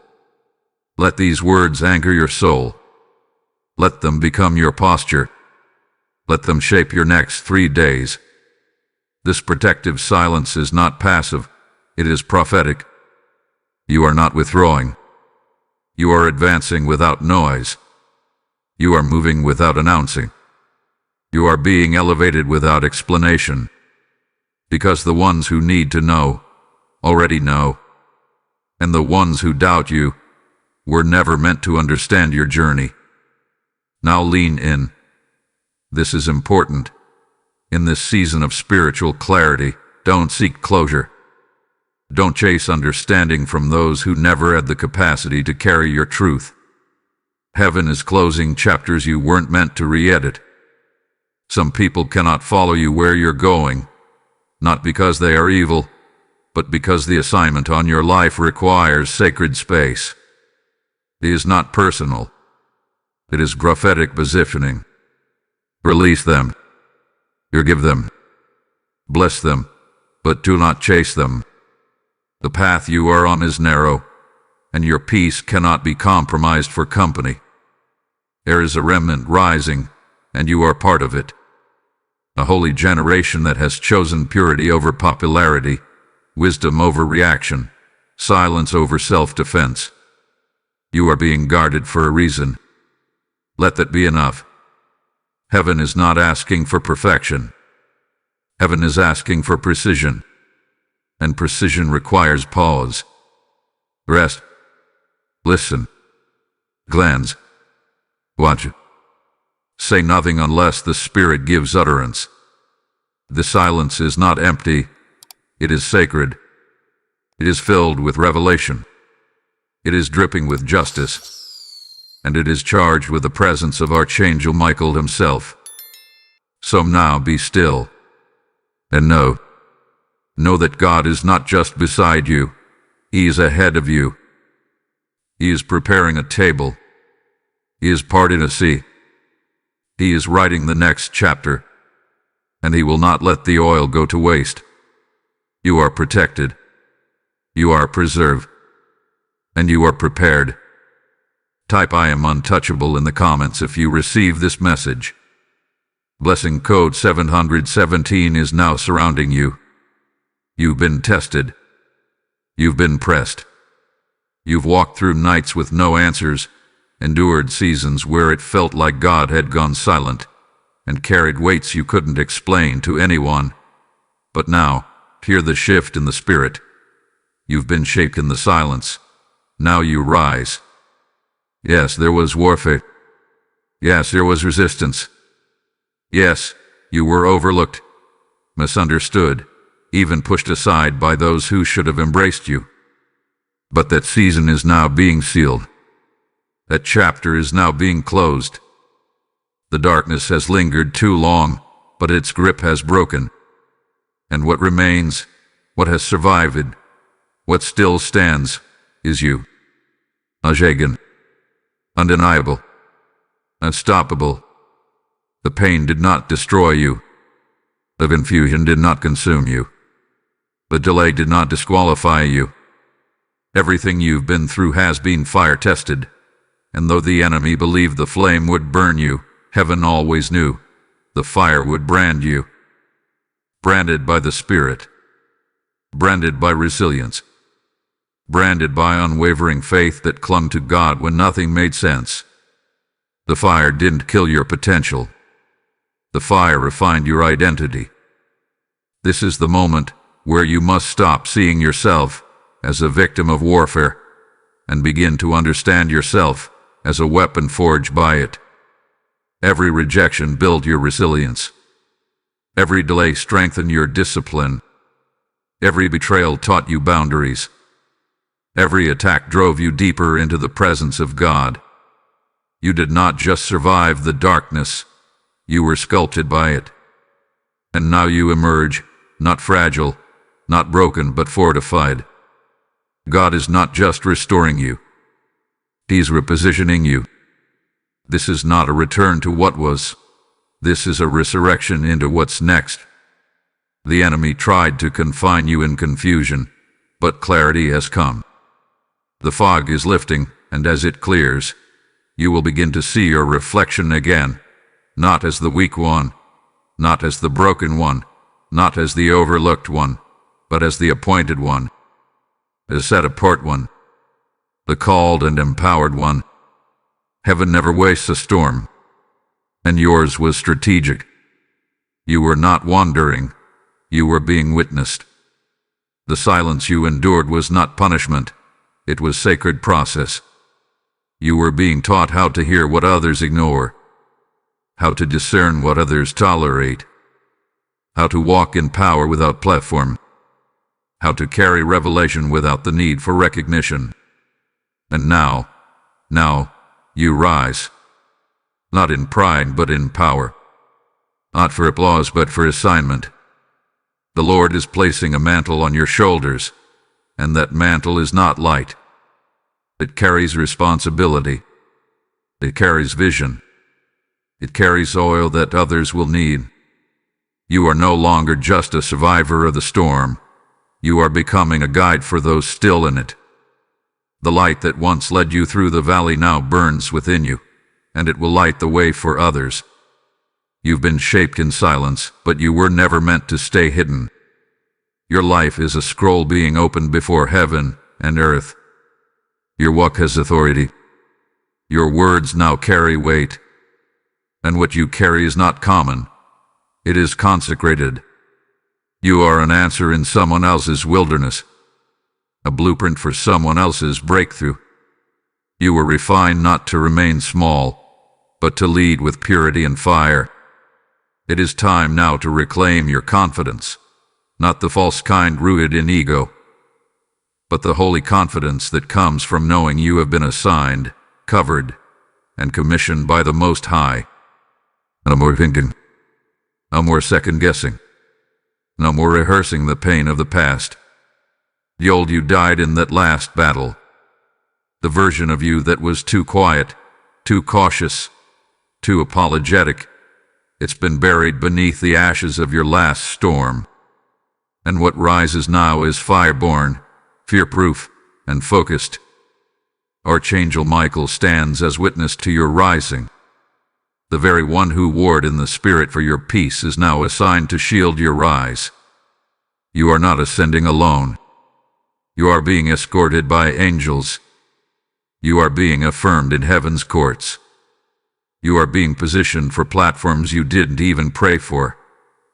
Let these words anchor your soul. Let them become your posture. Let them shape your next 3 days. This protective silence is not passive, it is prophetic. You are not withdrawing. You are advancing without noise. You are moving without announcing. You are being elevated without explanation. Because the ones who need to know already know. And the ones who doubt you were never meant to understand your journey. Now lean in. This is important. In this season of spiritual clarity, don't seek closure. Don't chase understanding from those who never had the capacity to carry your truth. Heaven is closing chapters you weren't meant to re-edit. Some people cannot follow you where you're going, not because they are evil, but because the assignment on your life requires sacred space. It is not personal. It is prophetic positioning. Release them. Forgive them. Bless them, but do not chase them. The path you are on is narrow, and your peace cannot be compromised for company. There is a remnant rising, and you are part of it. A holy generation that has chosen purity over popularity, wisdom over reaction, silence over self-defense. You are being guarded for a reason. Let that be enough. Heaven is not asking for perfection. Heaven is asking for precision. And precision requires pause. Rest. Listen. Glance. Watch. Say nothing unless the Spirit gives utterance. The silence is not empty. It is sacred. It is filled with revelation. It is dripping with justice. And it is charged with the presence of Archangel Michael himself. So now be still. And know that God is not just beside you. He is ahead of you. He is preparing a table. He is parting a sea. He is writing the next chapter. And he will not let the oil go to waste. You are protected. You are preserved. And you are prepared. Type "I am untouchable" in the comments if you receive this message. Blessing code 717 is now surrounding you. You've been tested. You've been pressed. You've walked through nights with no answers, endured seasons where it felt like God had gone silent, and carried weights you couldn't explain to anyone. But now, hear the shift in the spirit. You've been shaped in the silence. Now you rise. Yes, there was warfare. Yes, there was resistance. Yes, you were overlooked, misunderstood, even pushed aside by those who should have embraced you. But that season is now being sealed. That chapter is now being closed. The darkness has lingered too long, but its grip has broken. And what remains, what has survived, what still stands, is you. Archangel. Undeniable. Unstoppable. The pain did not destroy you. The confusion did not consume you. The delay did not disqualify you. Everything you've been through has been fire-tested, and though the enemy believed the flame would burn you, heaven always knew the fire would brand you. Branded by the Spirit. Branded by resilience. Branded by unwavering faith that clung to God when nothing made sense. The fire didn't kill your potential. The fire refined your identity. This is the moment where you must stop seeing yourself as a victim of warfare and begin to understand yourself as a weapon forged by it. Every rejection built your resilience. Every delay strengthened your discipline. Every betrayal taught you boundaries. Every attack drove you deeper into the presence of God. You did not just survive the darkness, you were sculpted by it. And now you emerge, not fragile, not broken, but fortified. God is not just restoring you. He's repositioning you. This is not a return to what was. This is a resurrection into what's next. The enemy tried to confine you in confusion, but clarity has come. The fog is lifting, and as it clears, you will begin to see your reflection again, not as the weak one, not as the broken one, not as the overlooked one, but as the appointed one, the set-apart one, the called and empowered one. Heaven never wastes a storm, and yours was strategic. You were not wandering, you were being witnessed. The silence you endured was not punishment, it was sacred process. You were being taught how to hear what others ignore, how to discern what others tolerate, how to walk in power without platform, how to carry revelation without the need for recognition. And now, you rise, not in pride but in power, not for applause but for assignment. The Lord is placing a mantle on your shoulders, and that mantle is not light. It carries responsibility. It carries vision. It carries oil that others will need. You are no longer just a survivor of the storm. You are becoming a guide for those still in it. The light that once led you through the valley now burns within you, and it will light the way for others. You've been shaped in silence, but you were never meant to stay hidden. Your life is a scroll being opened before heaven and earth. Your walk has authority. Your words now carry weight, and what you carry is not common. It is consecrated. You are an answer in someone else's wilderness, a blueprint for someone else's breakthrough. You were refined not to remain small, but to lead with purity and fire. It is time now to reclaim your confidence, not the false kind rooted in ego, but the holy confidence that comes from knowing you have been assigned, covered, and commissioned by the Most High. No more thinking. No more second-guessing. No more rehearsing the pain of the past. The old you died in that last battle. The version of you that was too quiet, too cautious, too apologetic. It's been buried beneath the ashes of your last storm. And what rises now is fireborn, fear-proof, and focused. Archangel Michael stands as witness to your rising. The very one who warred in the spirit for your peace is now assigned to shield your rise. You are not ascending alone. You are being escorted by angels. You are being affirmed in heaven's courts. You are being positioned for platforms you didn't even pray for,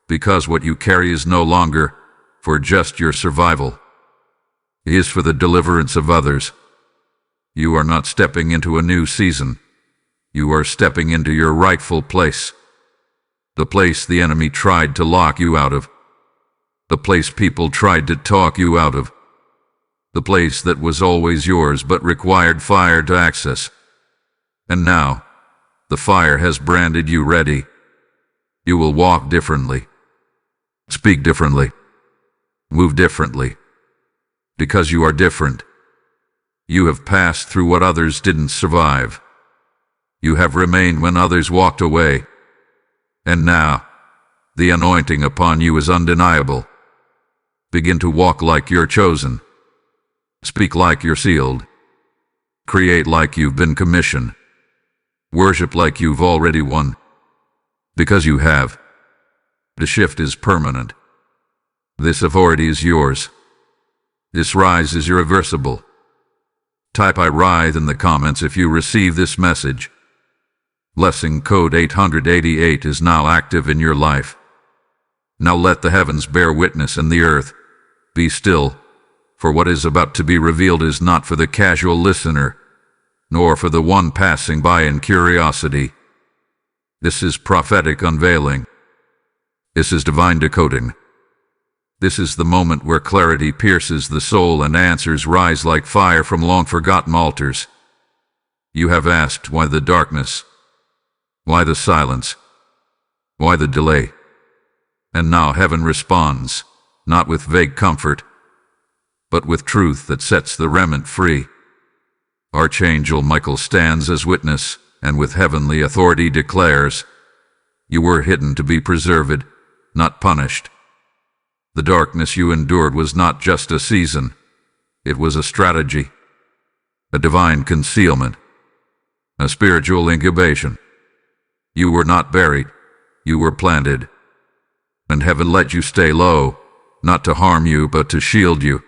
because what you carry is no longer for just your survival. It is for the deliverance of others. You are not stepping into a new season. You are stepping into your rightful place. The place the enemy tried to lock you out of. The place people tried to talk you out of. The place that was always yours but required fire to access. And now, the fire has branded you ready. You will walk differently. Speak differently. Move differently. Because you are different. You have passed through what others didn't survive. You have remained when others walked away. And now, the anointing upon you is undeniable. Begin to walk like you're chosen. Speak like you're sealed. Create like you've been commissioned. Worship like you've already won. Because you have. The shift is permanent. This authority is yours. This rise is irreversible. Type I writhe in the comments if you receive this message. Blessing code 888 is now active in your life. Now let the heavens bear witness and the earth. Be still, for what is about to be revealed is not for the casual listener, nor for the one passing by in curiosity. This is prophetic unveiling. This is divine decoding. This is the moment where clarity pierces the soul and answers rise like fire from long-forgotten altars. You have asked why the darkness, why the silence, why the delay? And now heaven responds, not with vague comfort, but with truth that sets the remnant free. Archangel Michael stands as witness, and with heavenly authority declares, you were hidden to be preserved, not punished. The darkness you endured was not just a season. It was a strategy, a divine concealment, a spiritual incubation. You were not buried. You were planted. And heaven let you stay low, not to harm you, but to shield you.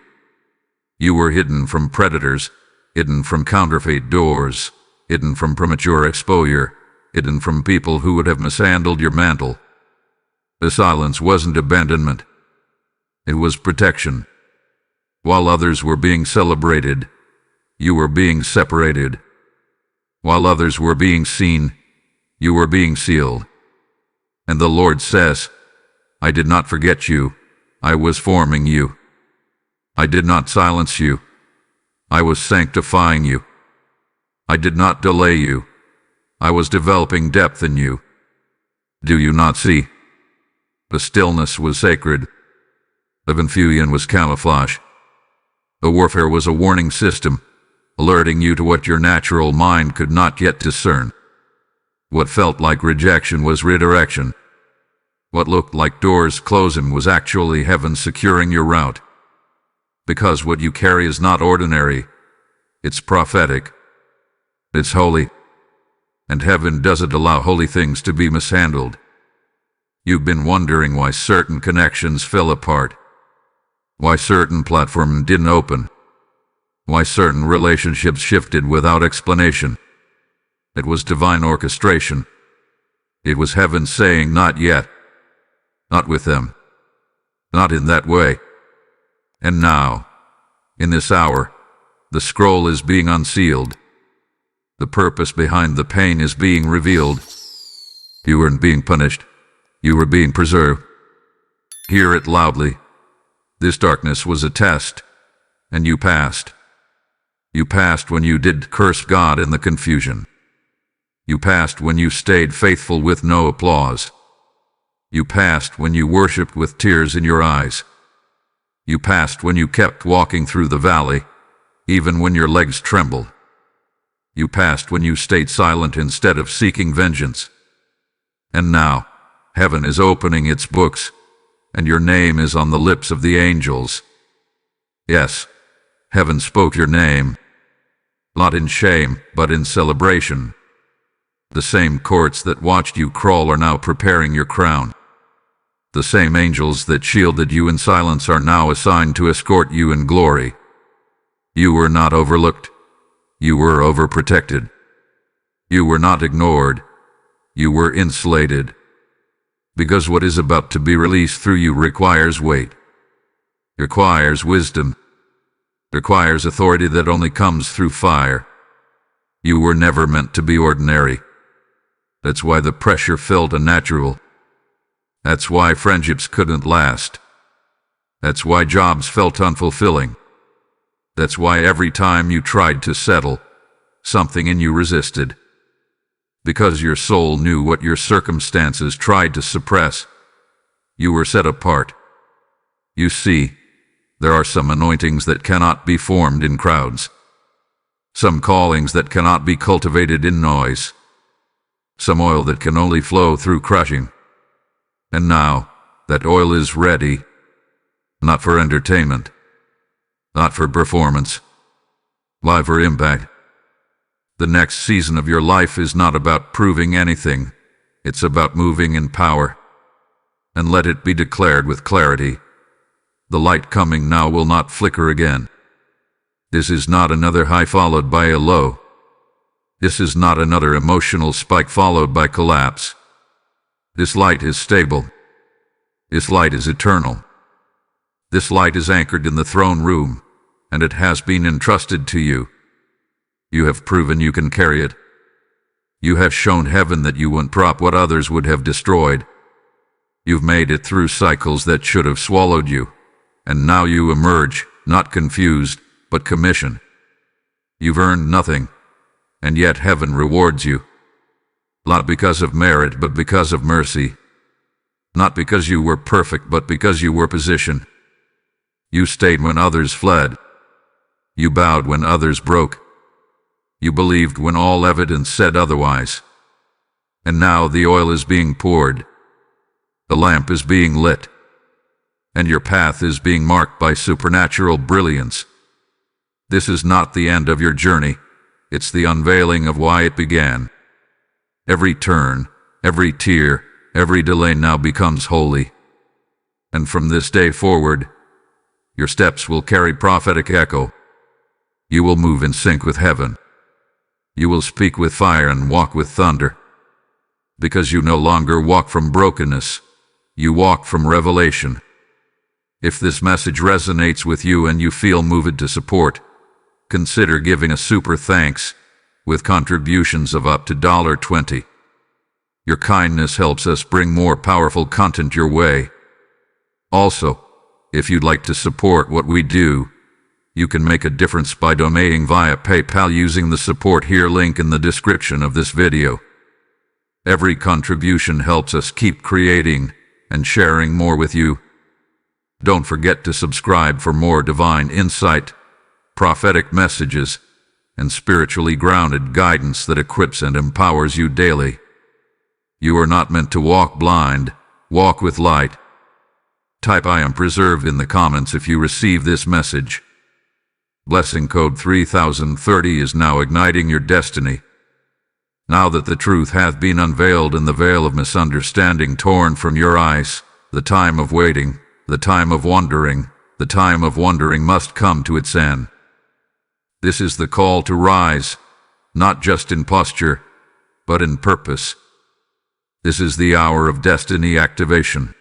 You were hidden from predators, hidden from counterfeit doors, hidden from premature exposure, hidden from people who would have mishandled your mantle. The silence wasn't abandonment. It was protection. While others were being celebrated, you were being separated. While others were being seen, you were being sealed. And the Lord says, I did not forget you. I was forming you. I did not silence you. I was sanctifying you. I did not delay you. I was developing depth in you. Do you not see? The stillness was sacred. The confusion was camouflage. The warfare was a warning system, alerting you to what your natural mind could not yet discern. What felt like rejection was redirection. What looked like doors closing was actually heaven securing your route. Because what you carry is not ordinary. It's prophetic. It's holy. And heaven doesn't allow holy things to be mishandled. You've been wondering why certain connections fell apart. Why certain platforms didn't open. Why certain relationships shifted without explanation. It was divine orchestration. It was heaven saying, not yet. Not with them. Not in that way. And now, in this hour, the scroll is being unsealed. The purpose behind the pain is being revealed. You weren't being punished. You were being preserved. Hear it loudly. This darkness was a test, and you passed. You passed when you did curse God in the confusion. You passed when you stayed faithful with no applause. You passed when you worshipped with tears in your eyes. You passed when you kept walking through the valley, even when your legs trembled. You passed when you stayed silent instead of seeking vengeance. And now, heaven is opening its books, and your name is on the lips of the angels. Yes, heaven spoke your name, not in shame, but in celebration. The same courts that watched you crawl are now preparing your crown. The same angels that shielded you in silence are now assigned to escort you in glory. You were not overlooked. You were overprotected. You were not ignored. You were insulated. Because what is about to be released through you requires weight, requires wisdom, requires authority that only comes through fire. You were never meant to be ordinary. That's why the pressure felt unnatural. That's why friendships couldn't last. That's why jobs felt unfulfilling. That's why every time you tried to settle, something in you resisted. Because your soul knew what your circumstances tried to suppress. You were set apart. You see, there are some anointings that cannot be formed in crowds. Some callings that cannot be cultivated in noise. Some oil that can only flow through crushing. And now, that oil is ready, not for entertainment, not for performance, live for impact. The next season of your life is not about proving anything. It's about moving in power. And let it be declared with clarity. The light coming now will not flicker again. This is not another high followed by a low. This is not another emotional spike followed by collapse. This light is stable. This light is eternal. This light is anchored in the throne room, and it has been entrusted to you. You have proven you can carry it. You have shown heaven that you won't prop what others would have destroyed. You've made it through cycles that should have swallowed you, and now you emerge, not confused, but commissioned. You've earned nothing, and yet heaven rewards you. Not because of merit, but because of mercy. Not because you were perfect, but because you were positioned. You stayed when others fled. You bowed when others broke. You believed when all evidence said otherwise. And now the oil is being poured. The lamp is being lit. And your path is being marked by supernatural brilliance. This is not the end of your journey. It's the unveiling of why it began. Every turn, every tear, every delay now becomes holy. And from this day forward, your steps will carry prophetic echo. You will move in sync with heaven. You will speak with fire and walk with thunder. Because you no longer walk from brokenness, you walk from revelation. If this message resonates with you and you feel moved to support, consider giving a super thanks with contributions of up to $20. Your kindness helps us bring more powerful content your way. Also, if you'd like to support what we do, you can make a difference by donating via PayPal using the support here link in the description of this video. Every contribution helps us keep creating and sharing more with you. Don't forget to subscribe for more divine insight, prophetic messages, and spiritually grounded guidance that equips and empowers you daily. You are not meant to walk blind, walk with light. Type I am preserved in the comments if you receive this message. Blessing code 3030 is now igniting your destiny. Now that the truth hath been unveiled and the veil of misunderstanding torn from your eyes, the time of waiting, the time of wondering must come to its end. This is the call to rise, not just in posture, but in purpose. This is the hour of destiny activation.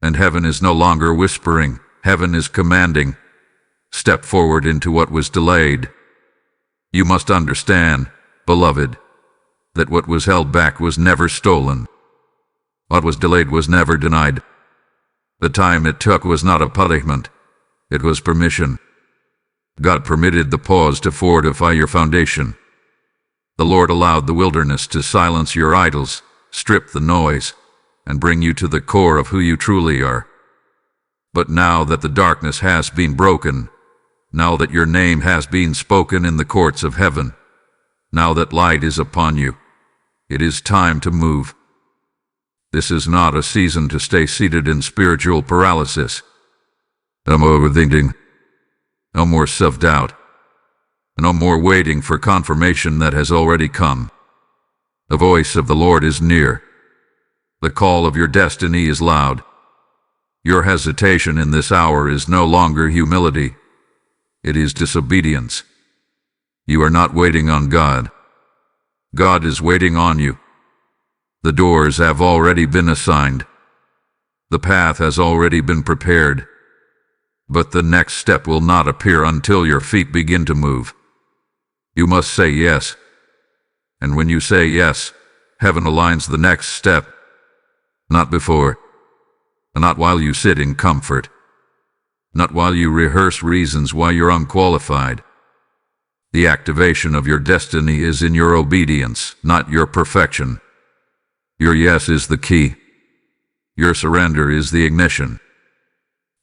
And heaven is no longer whispering, heaven is commanding. Step forward into what was delayed. You must understand, beloved, that what was held back was never stolen. What was delayed was never denied. The time it took was not a punishment, it was permission. God permitted the pause to fortify your foundation. The Lord allowed the wilderness to silence your idols, strip the noise, and bring you to the core of who you truly are. But now that the darkness has been broken, now that your name has been spoken in the courts of heaven, now that light is upon you, it is time to move. This is not a season to stay seated in spiritual paralysis. No more overthinking, no more self-doubt, no more waiting for confirmation that has already come. The voice of the Lord is near. The call of your destiny is loud. Your hesitation in this hour is no longer humility. It is disobedience. You are not waiting on God. God is waiting on you. The doors have already been assigned. The path has already been prepared. But the next step will not appear until your feet begin to move. You must say yes. And when you say yes, heaven aligns the next step. Not before. Not while you sit in comfort. Not while you rehearse reasons why you're unqualified. The activation of your destiny is in your obedience, not your perfection. Your yes is the key. Your surrender is the ignition.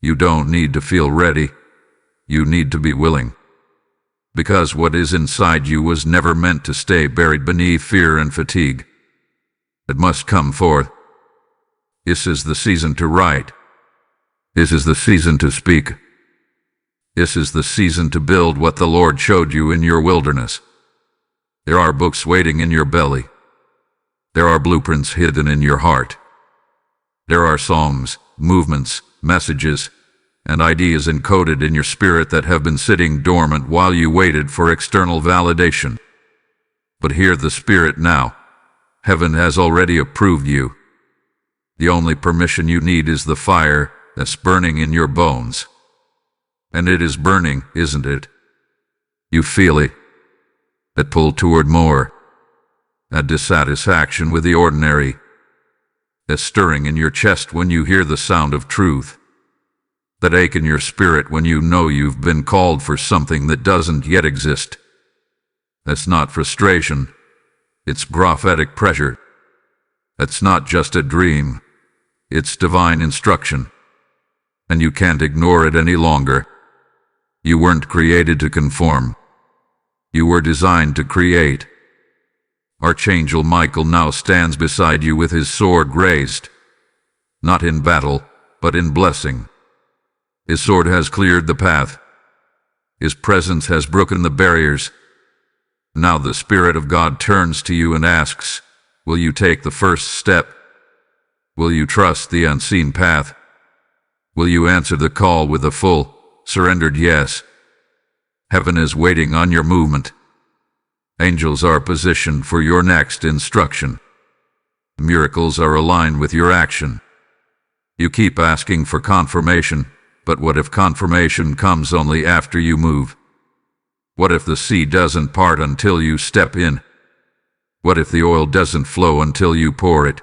You don't need to feel ready. You need to be willing. Because what is inside you was never meant to stay buried beneath fear and fatigue. It must come forth. This is the season to write. This is the season to speak. This is the season to build what the Lord showed you in your wilderness. There are books waiting in your belly. There are blueprints hidden in your heart. There are songs, movements, messages, and ideas encoded in your spirit that have been sitting dormant while you waited for external validation. But hear the Spirit now. Heaven has already approved you. The only permission you need is the fire that's burning in your bones. And it is burning, isn't it? You feel it. That pull toward more. That dissatisfaction with the ordinary. That stirring in your chest when you hear the sound of truth. That ache in your spirit when you know you've been called for something that doesn't yet exist. That's not frustration. It's prophetic pressure. That's not just a dream. It's divine instruction. And you can't ignore it any longer. You weren't created to conform. You were designed to create. Archangel Michael now stands beside you with his sword raised. Not in battle, but in blessing. His sword has cleared the path. His presence has broken the barriers. Now the Spirit of God turns to you and asks, will you take the first step? Will you trust the unseen path? Will you answer the call with a full, surrendered yes? Heaven is waiting on your movement. Angels are positioned for your next instruction. Miracles are aligned with your action. You keep asking for confirmation, but what if confirmation comes only after you move? What if the sea doesn't part until you step in? What if the oil doesn't flow until you pour it?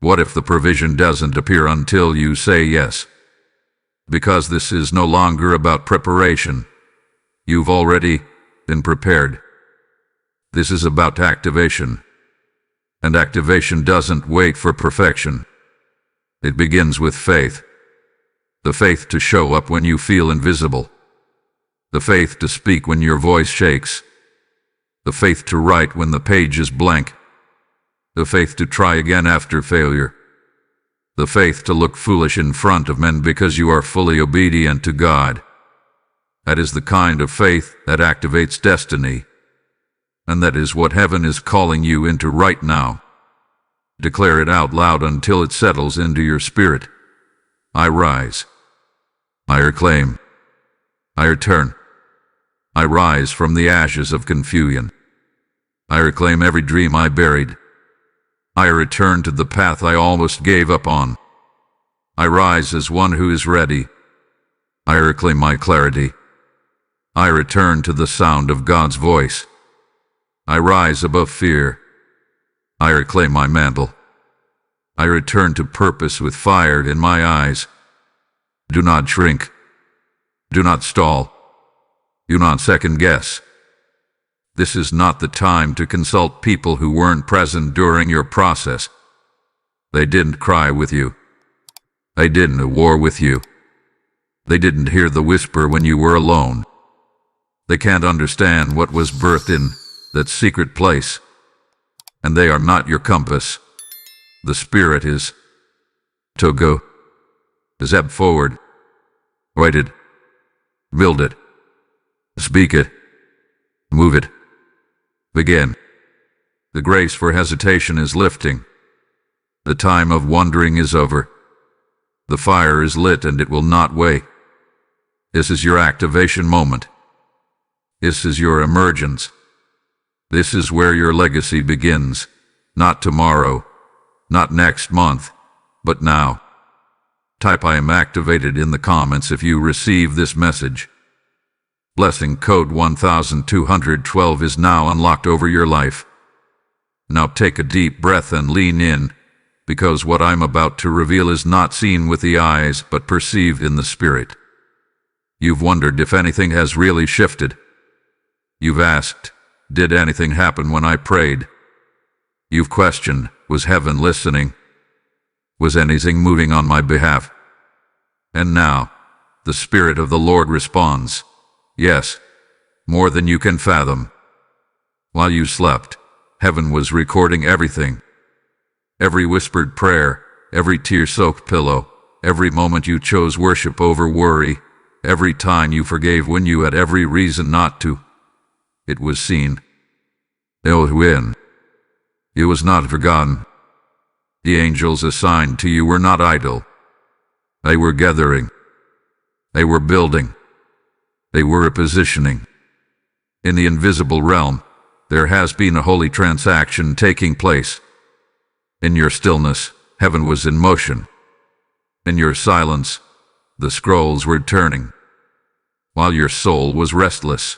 What if the provision doesn't appear until you say yes? Because this is no longer about preparation. You've already been prepared. This is about activation. And activation doesn't wait for perfection. It begins with faith. The faith to show up when you feel invisible. The faith to speak when your voice shakes. The faith to write when the page is blank. The faith to try again after failure. The faith to look foolish in front of men because you are fully obedient to God. That is the kind of faith that activates destiny. And that is what heaven is calling you into right now. Declare it out loud until it settles into your spirit. I rise. I reclaim. I return. I rise from the ashes of confusion. I reclaim every dream I buried. I return to the path I almost gave up on. I rise as one who is ready. I reclaim my clarity. I return to the sound of God's voice. I rise above fear. I reclaim my mantle. I return to purpose with fire in my eyes. Do not shrink. Do not stall. Do not second guess. This is not the time to consult people who weren't present during your process. They didn't cry with you. They didn't war with you. They didn't hear the whisper when you were alone. They can't understand what was birthed in that secret place. And they are not your compass. The Spirit is to go, step forward, write it, build it, speak it, move it, begin. The grace for hesitation is lifting. The time of wondering is over. The fire is lit and it will not wait. This is your activation moment. This is your emergence. This is where your legacy begins. Not tomorrow, not next month, but now. Type I am activated in the comments if you receive this message. Blessing code 1212 is now unlocked over your life. Now take a deep breath and lean in, because what I'm about to reveal is not seen with the eyes but perceived in the spirit. You've wondered if anything has really shifted. You've asked, did anything happen when I prayed? You've questioned, was heaven listening? Was anything moving on my behalf? And now, the Spirit of the Lord responds, yes, more than you can fathom. While you slept, heaven was recording everything. Every whispered prayer, every tear-soaked pillow, every moment you chose worship over worry, every time you forgave when you had every reason not to. It was seen. They'll win. It was not forgotten. The angels assigned to you were not idle. They were gathering. They were building. They were positioning. In the invisible realm, there has been a holy transaction taking place. In your stillness, heaven was in motion. In your silence, the scrolls were turning. While your soul was restless,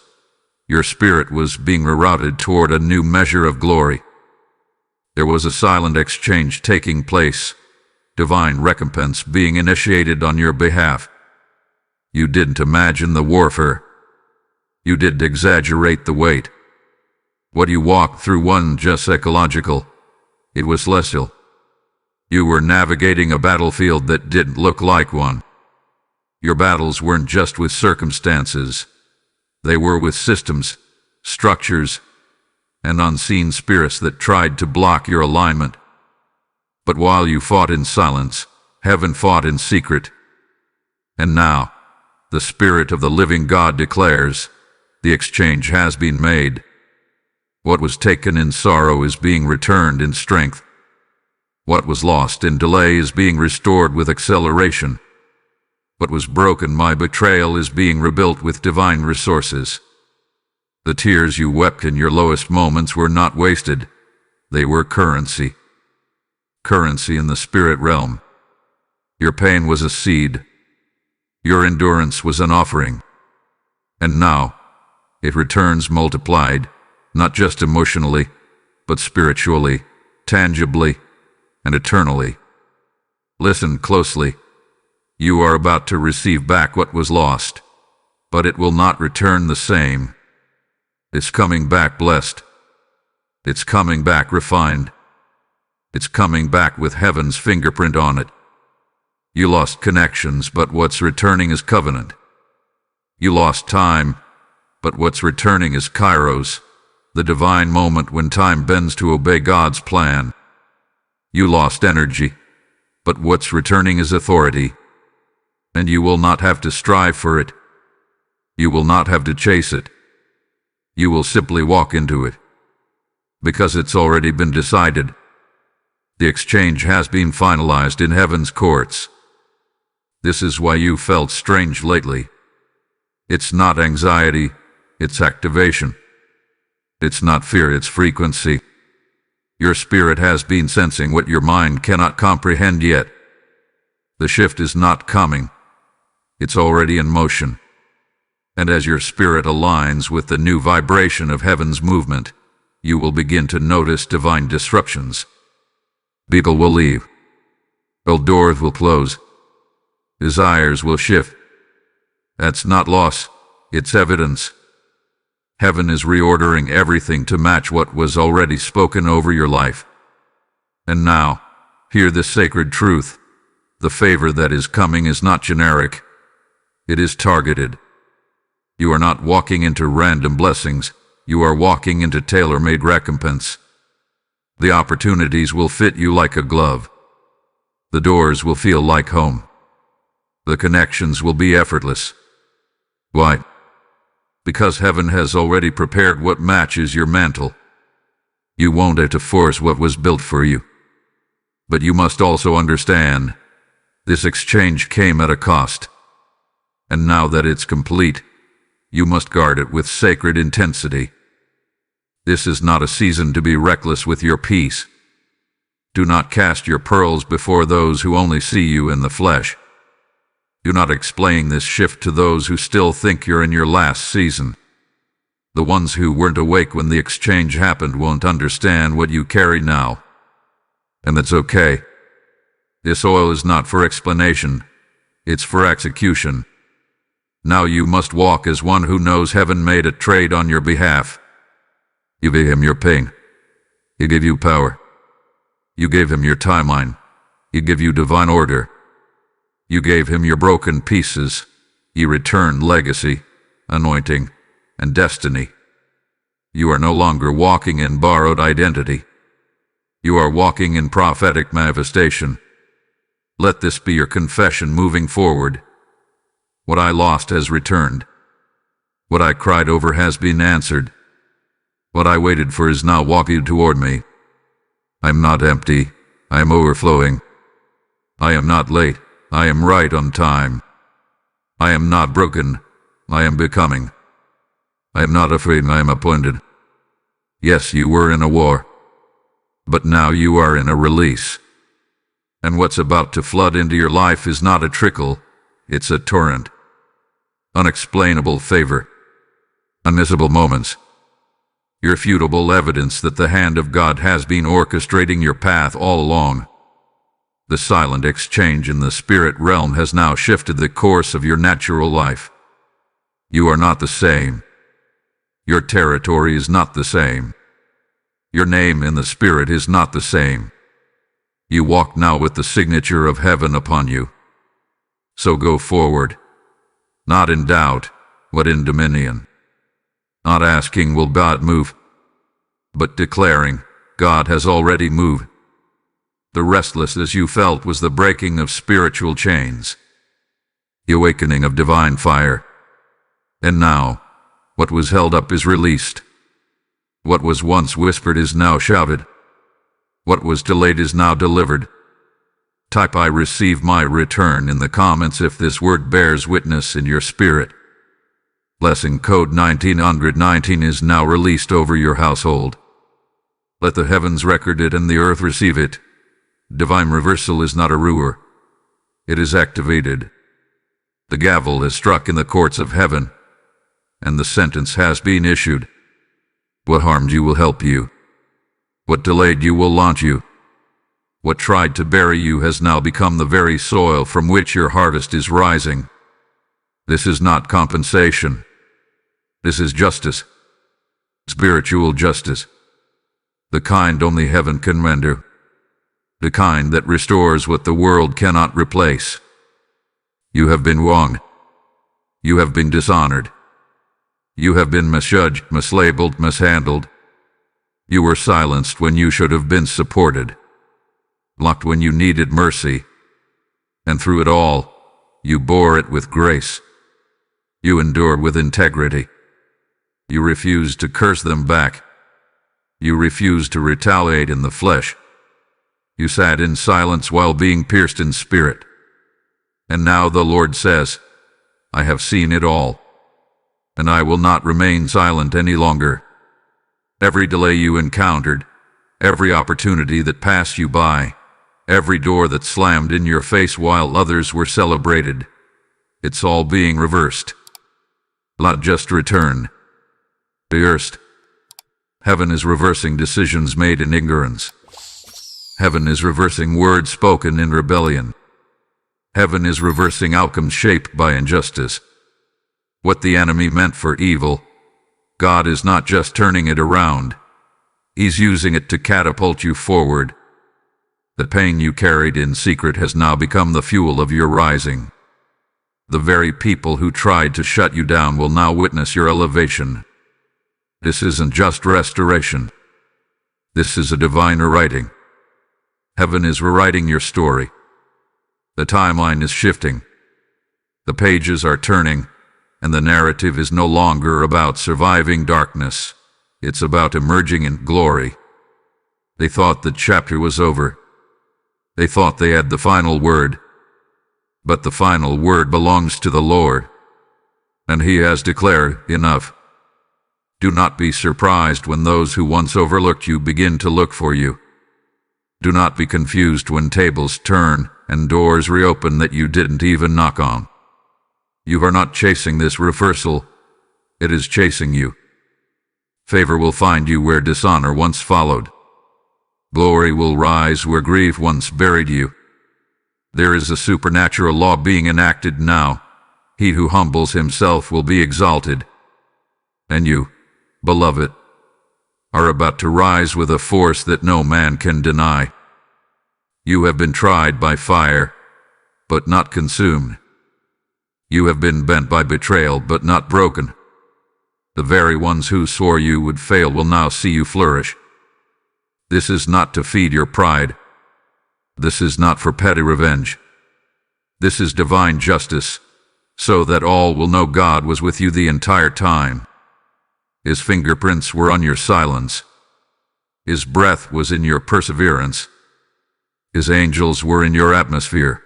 your spirit was being rerouted toward a new measure of glory. There was a silent exchange taking place, divine recompense being initiated on your behalf. You didn't imagine the warfare. You didn't exaggerate the weight. What you walked through wasn't just psychological. It was celestial. You were navigating a battlefield that didn't look like one. Your battles weren't just with circumstances. They were with systems, structures, and unseen spirits that tried to block your alignment. But while you fought in silence, heaven fought in secret. And now, the Spirit of the living God declares, the exchange has been made. What was taken in sorrow is being returned in strength. What was lost in delay is being restored with acceleration. What was broken by betrayal is being rebuilt with divine resources. The tears you wept in your lowest moments were not wasted. They were currency. Currency in the spirit realm. Your pain was a seed. Your endurance was an offering. And now, it returns multiplied, not just emotionally, but spiritually, tangibly, and eternally. Listen closely. You are about to receive back what was lost, but it will not return the same. It's coming back blessed. It's coming back refined. It's coming back with heaven's fingerprint on it. You lost connections, but what's returning is covenant. You lost time, but what's returning is kairos, the divine moment when time bends to obey God's plan. You lost energy, but what's returning is authority. And you will not have to strive for it. You will not have to chase it. You will simply walk into it. Because it's already been decided. The exchange has been finalized in heaven's courts. This is why you felt strange lately. It's not anxiety, it's activation. It's not fear, it's frequency. Your spirit has been sensing what your mind cannot comprehend yet. The shift is not coming. It's already in motion. And as your spirit aligns with the new vibration of heaven's movement, you will begin to notice divine disruptions. People will leave. Old doors will close. Desires will shift. That's not loss, it's evidence. Heaven is reordering everything to match what was already spoken over your life. And now, hear this sacred truth. The favor that is coming is not generic. It is targeted. You are not walking into random blessings. You are walking into tailor-made recompense. The opportunities will fit you like a glove. The doors will feel like home. The connections will be effortless. Why? Because heaven has already prepared what matches your mantle. You won't have to force what was built for you. But you must also understand, this exchange came at a cost. And now that it's complete, you must guard it with sacred intensity. This is not a season to be reckless with your peace. Do not cast your pearls before those who only see you in the flesh. Do not explain this shift to those who still think you're in your last season. The ones who weren't awake when the exchange happened won't understand what you carry now. And that's okay. This oil is not for explanation. It's for execution. Now you must walk as one who knows heaven made a trade on your behalf. You gave him your pain. He gave you power. You gave him your timeline. He gave you divine order. You gave him your broken pieces. He returned legacy, anointing, and destiny. You are no longer walking in borrowed identity. You are walking in prophetic manifestation. Let this be your confession moving forward. What I lost has returned. What I cried over has been answered. What I waited for is now walking toward me. I am not empty. I am overflowing. I am not late. I am right on time. I am not broken. I am becoming. I am not afraid. I am appointed. Yes, you were in a war. But now you are in a release. And what's about to flood into your life is not a trickle. It's a torrent. Unexplainable favor. Unmissable moments. Irrefutable evidence that the hand of God has been orchestrating your path all along. The silent exchange in the spirit realm has now shifted the course of your natural life. You are not the same. Your territory is not the same. Your name in the spirit is not the same. You walk now with the signature of heaven upon you. So go forward, not in doubt, but in dominion. Not asking, will God move? But declaring, God has already moved. The restlessness you felt was the breaking of spiritual chains, the awakening of divine fire. And now, what was held up is released. What was once whispered is now shouted. What was delayed is now delivered. Type "I receive my return" in the comments if this word bears witness in your spirit. Blessing code 1919 is now released over your household. Let the heavens record it and the earth receive it. Divine reversal is not a rumor. It is activated. The gavel is struck in the courts of heaven, and the sentence has been issued. What harmed you will help you. What delayed you will launch you. What tried to bury you has now become the very soil from which your harvest is rising. This is not compensation. This is justice. Spiritual justice. The kind only heaven can render. The kind that restores what the world cannot replace. You have been wronged. You have been dishonored. You have been misjudged, mislabeled, mishandled. You were silenced when you should have been supported. Blocked when you needed mercy. And through it all, you bore it with grace. You endured with integrity. You refused to curse them back. You refused to retaliate in the flesh. You sat in silence while being pierced in spirit. And now the Lord says, I have seen it all, and I will not remain silent any longer. Every delay you encountered, every opportunity that passed you by, every door that slammed in your face while others were celebrated, it's all being reversed. Not just returned. Reversed. Heaven is reversing decisions made in ignorance. Heaven is reversing words spoken in rebellion. Heaven is reversing outcomes shaped by injustice. What the enemy meant for evil, God is not just turning it around. He's using it to catapult you forward. The pain you carried in secret has now become the fuel of your rising. The very people who tried to shut you down will now witness your elevation. This isn't just restoration. This is a divine rewriting. Heaven is rewriting your story. The timeline is shifting. The pages are turning, and the narrative is no longer about surviving darkness. It's about emerging in glory. They thought the chapter was over. They thought they had the final word. But the final word belongs to the Lord, and He has declared enough. Do not be surprised when those who once overlooked you begin to look for you. Do not be confused when tables turn and doors reopen that you didn't even knock on. You are not chasing this reversal. It is chasing you. Favor will find you where dishonor once followed. Glory will rise where grief once buried you. There is a supernatural law being enacted now. He who humbles himself will be exalted. And you, beloved, are about to rise with a force that no man can deny. You have been tried by fire, but not consumed. You have been bent by betrayal, but not broken. The very ones who swore you would fail will now see you flourish. This is not to feed your pride. This is not for petty revenge. This is divine justice, so that all will know God was with you the entire time. His fingerprints were on your silence. His breath was in your perseverance. His angels were in your atmosphere.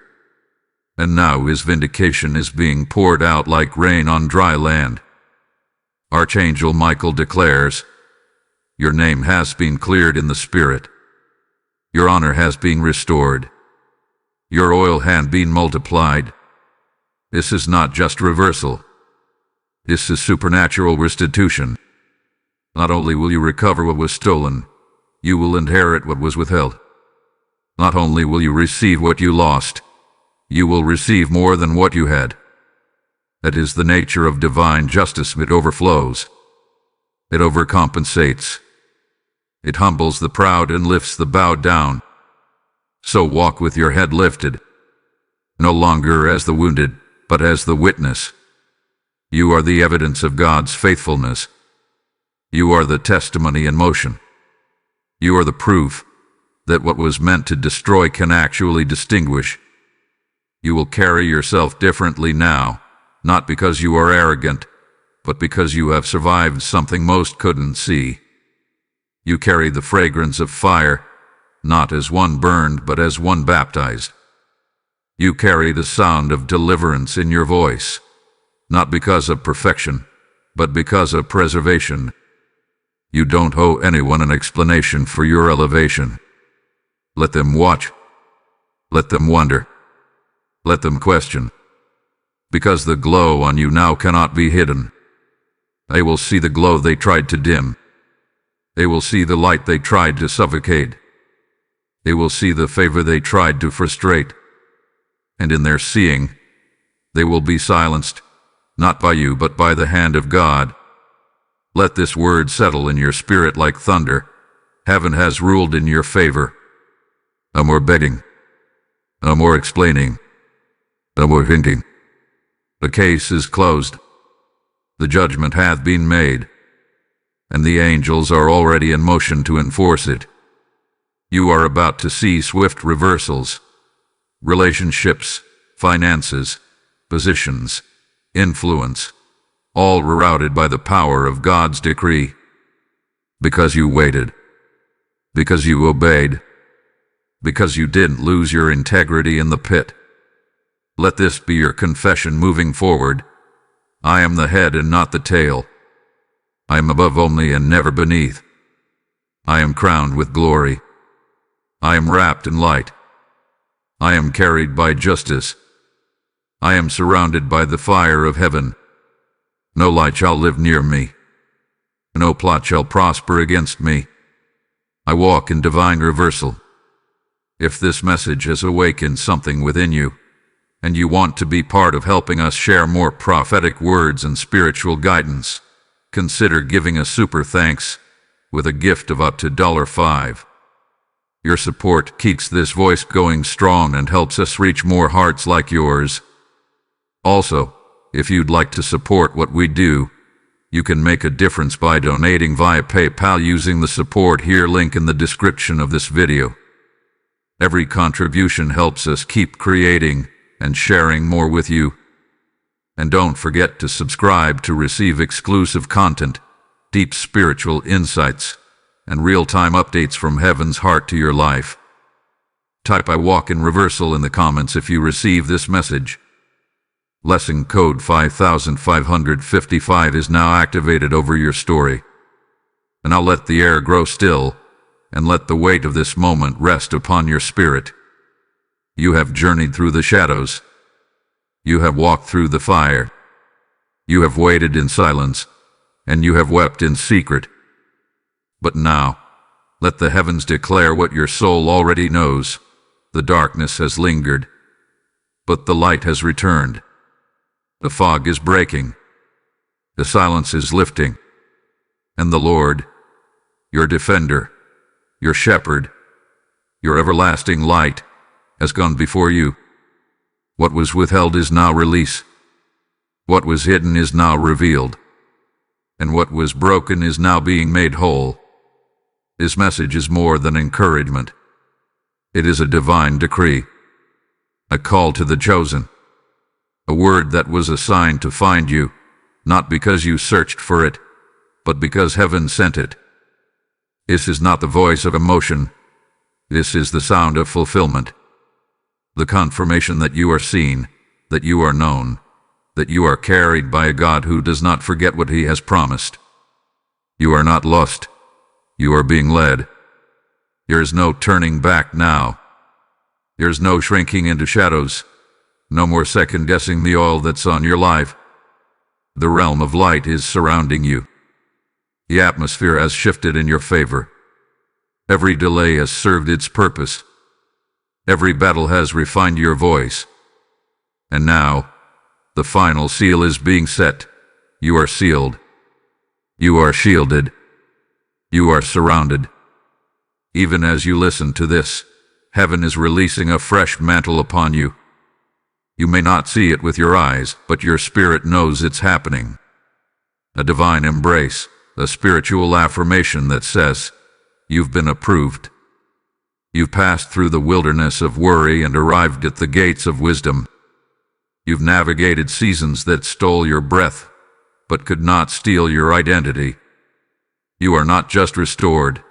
And now His vindication is being poured out like rain on dry land. Archangel Michael declares, your name has been cleared in the Spirit. Your honor has been restored. Your oil has been multiplied. This is not just reversal. This is supernatural restitution. Not only will you recover what was stolen, you will inherit what was withheld. Not only will you receive what you lost, you will receive more than what you had. That is the nature of divine justice. It overflows. It overcompensates. It humbles the proud and lifts the bowed down. So walk with your head lifted, no longer as the wounded, but as the witness. You are the evidence of God's faithfulness. You are the testimony in motion. You are the proof that what was meant to destroy can actually distinguish. You will carry yourself differently now, not because you are arrogant, but because you have survived something most couldn't see. You carry the fragrance of fire, not as one burned, but as one baptized. You carry the sound of deliverance in your voice, not because of perfection, but because of preservation. You don't owe anyone an explanation for your elevation. Let them watch. Let them wonder. Let them question. Because the glow on you now cannot be hidden. They will see the glow they tried to dim. They will see the light they tried to suffocate. They will see the favor they tried to frustrate. And in their seeing, they will be silenced, not by you but by the hand of God. Let this word settle in your spirit like thunder. Heaven has ruled in your favor. No more begging. No more explaining. No more hinting. The case is closed. The judgment hath been made, and the angels are already in motion to enforce it. You are about to see swift reversals. Relationships, finances, positions, influence, all rerouted by the power of God's decree. Because you waited. Because you obeyed. Because you didn't lose your integrity in the pit. Let this be your confession moving forward. I am the head and not the tail. I am above only and never beneath. I am crowned with glory. I am wrapped in light. I am carried by justice. I am surrounded by the fire of heaven. No light shall live near me. No plot shall prosper against me. I walk in divine reversal. If this message has awakened something within you, and you want to be part of helping us share more prophetic words and spiritual guidance, consider giving a super thanks with a gift of up to $5. Your support keeps this voice going strong and helps us reach more hearts like yours. Also, if you'd like to support what we do, you can make a difference by donating via PayPal using the support here link in the description of this video. Every contribution helps us keep creating and sharing more with you. And don't forget to subscribe to receive exclusive content, deep spiritual insights, and real-time updates from heaven's heart to your life. Type "I walk in reversal" in the comments if you receive this message. Lesson code 5555 is now activated over your story. And now let the air grow still, and let the weight of this moment rest upon your spirit. You have journeyed through the shadows. You have walked through the fire. You have waited in silence, and you have wept in secret. But now, let the heavens declare what your soul already knows. The darkness has lingered, but the light has returned. The fog is breaking. The silence is lifting. And the Lord, your defender, your shepherd, your everlasting light, has gone before you. What was withheld is now released. What was hidden is now revealed. And what was broken is now being made whole. This message is more than encouragement. It is a divine decree, a call to the chosen, a word that was assigned to find you, not because you searched for it, but because heaven sent it. This is not the voice of emotion. This is the sound of fulfillment. The confirmation that you are seen, that you are known, that you are carried by a God who does not forget what he has promised. You are not lost. You are being led. There is no turning back now. There is no shrinking into shadows. No more second-guessing the oil that's on your life. The realm of light is surrounding you. The atmosphere has shifted in your favor. Every delay has served its purpose. Every battle has refined your voice. And now, the final seal is being set. You are sealed. You are shielded. You are surrounded. Even as you listen to this, heaven is releasing a fresh mantle upon you. You may not see it with your eyes, but your spirit knows it's happening. A divine embrace, a spiritual affirmation that says, you've been approved. You've passed through the wilderness of worry and arrived at the gates of wisdom. You've navigated seasons that stole your breath, but could not steal your identity. You are not just restored.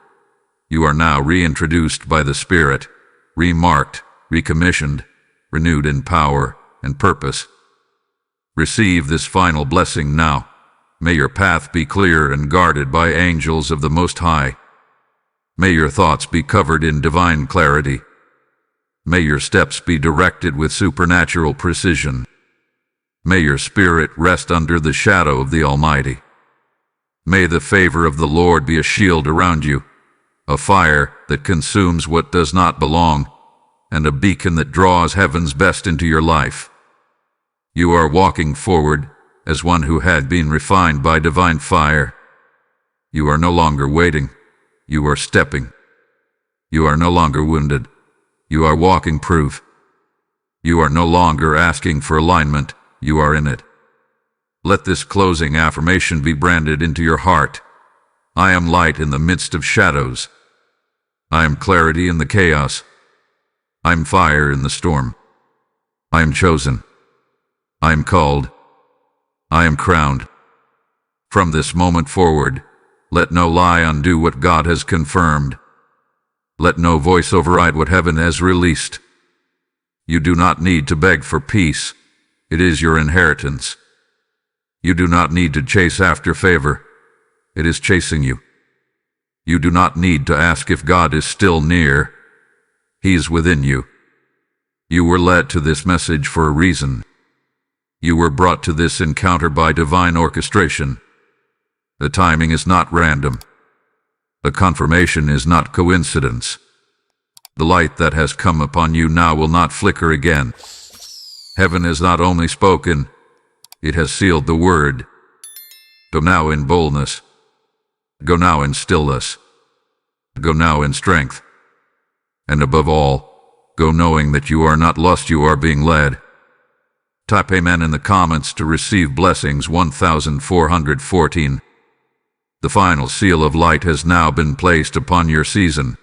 You are now reintroduced by the Spirit, remarked, recommissioned, renewed in power and purpose. Receive this final blessing now. May your path be clear and guarded by angels of the Most High. May your thoughts be covered in divine clarity. May your steps be directed with supernatural precision. May your spirit rest under the shadow of the Almighty. May the favor of the Lord be a shield around you, a fire that consumes what does not belong, and a beacon that draws heaven's best into your life. You are walking forward as one who had been refined by divine fire. You are no longer waiting. You are stepping. You are no longer wounded. You are walking proof. You are no longer asking for alignment. You are in it. Let this closing affirmation be branded into your heart. I am light in the midst of shadows. I am clarity in the chaos. I am fire in the storm. I am chosen. I am called. I am crowned. From this moment forward, let no lie undo what God has confirmed. Let no voice override what heaven has released. You do not need to beg for peace. It is your inheritance. You do not need to chase after favor. It is chasing you. You do not need to ask if God is still near. He is within you. You were led to this message for a reason. You were brought to this encounter by divine orchestration. The timing is not random. The confirmation is not coincidence. The light that has come upon you now will not flicker again. Heaven has not only spoken, it has sealed the word. Go now in boldness. Go now in stillness. Go now in strength. And above all, go knowing that you are not lost, you are being led. Type Amen in the comments to receive blessings 1414. The final seal of light has now been placed upon your season.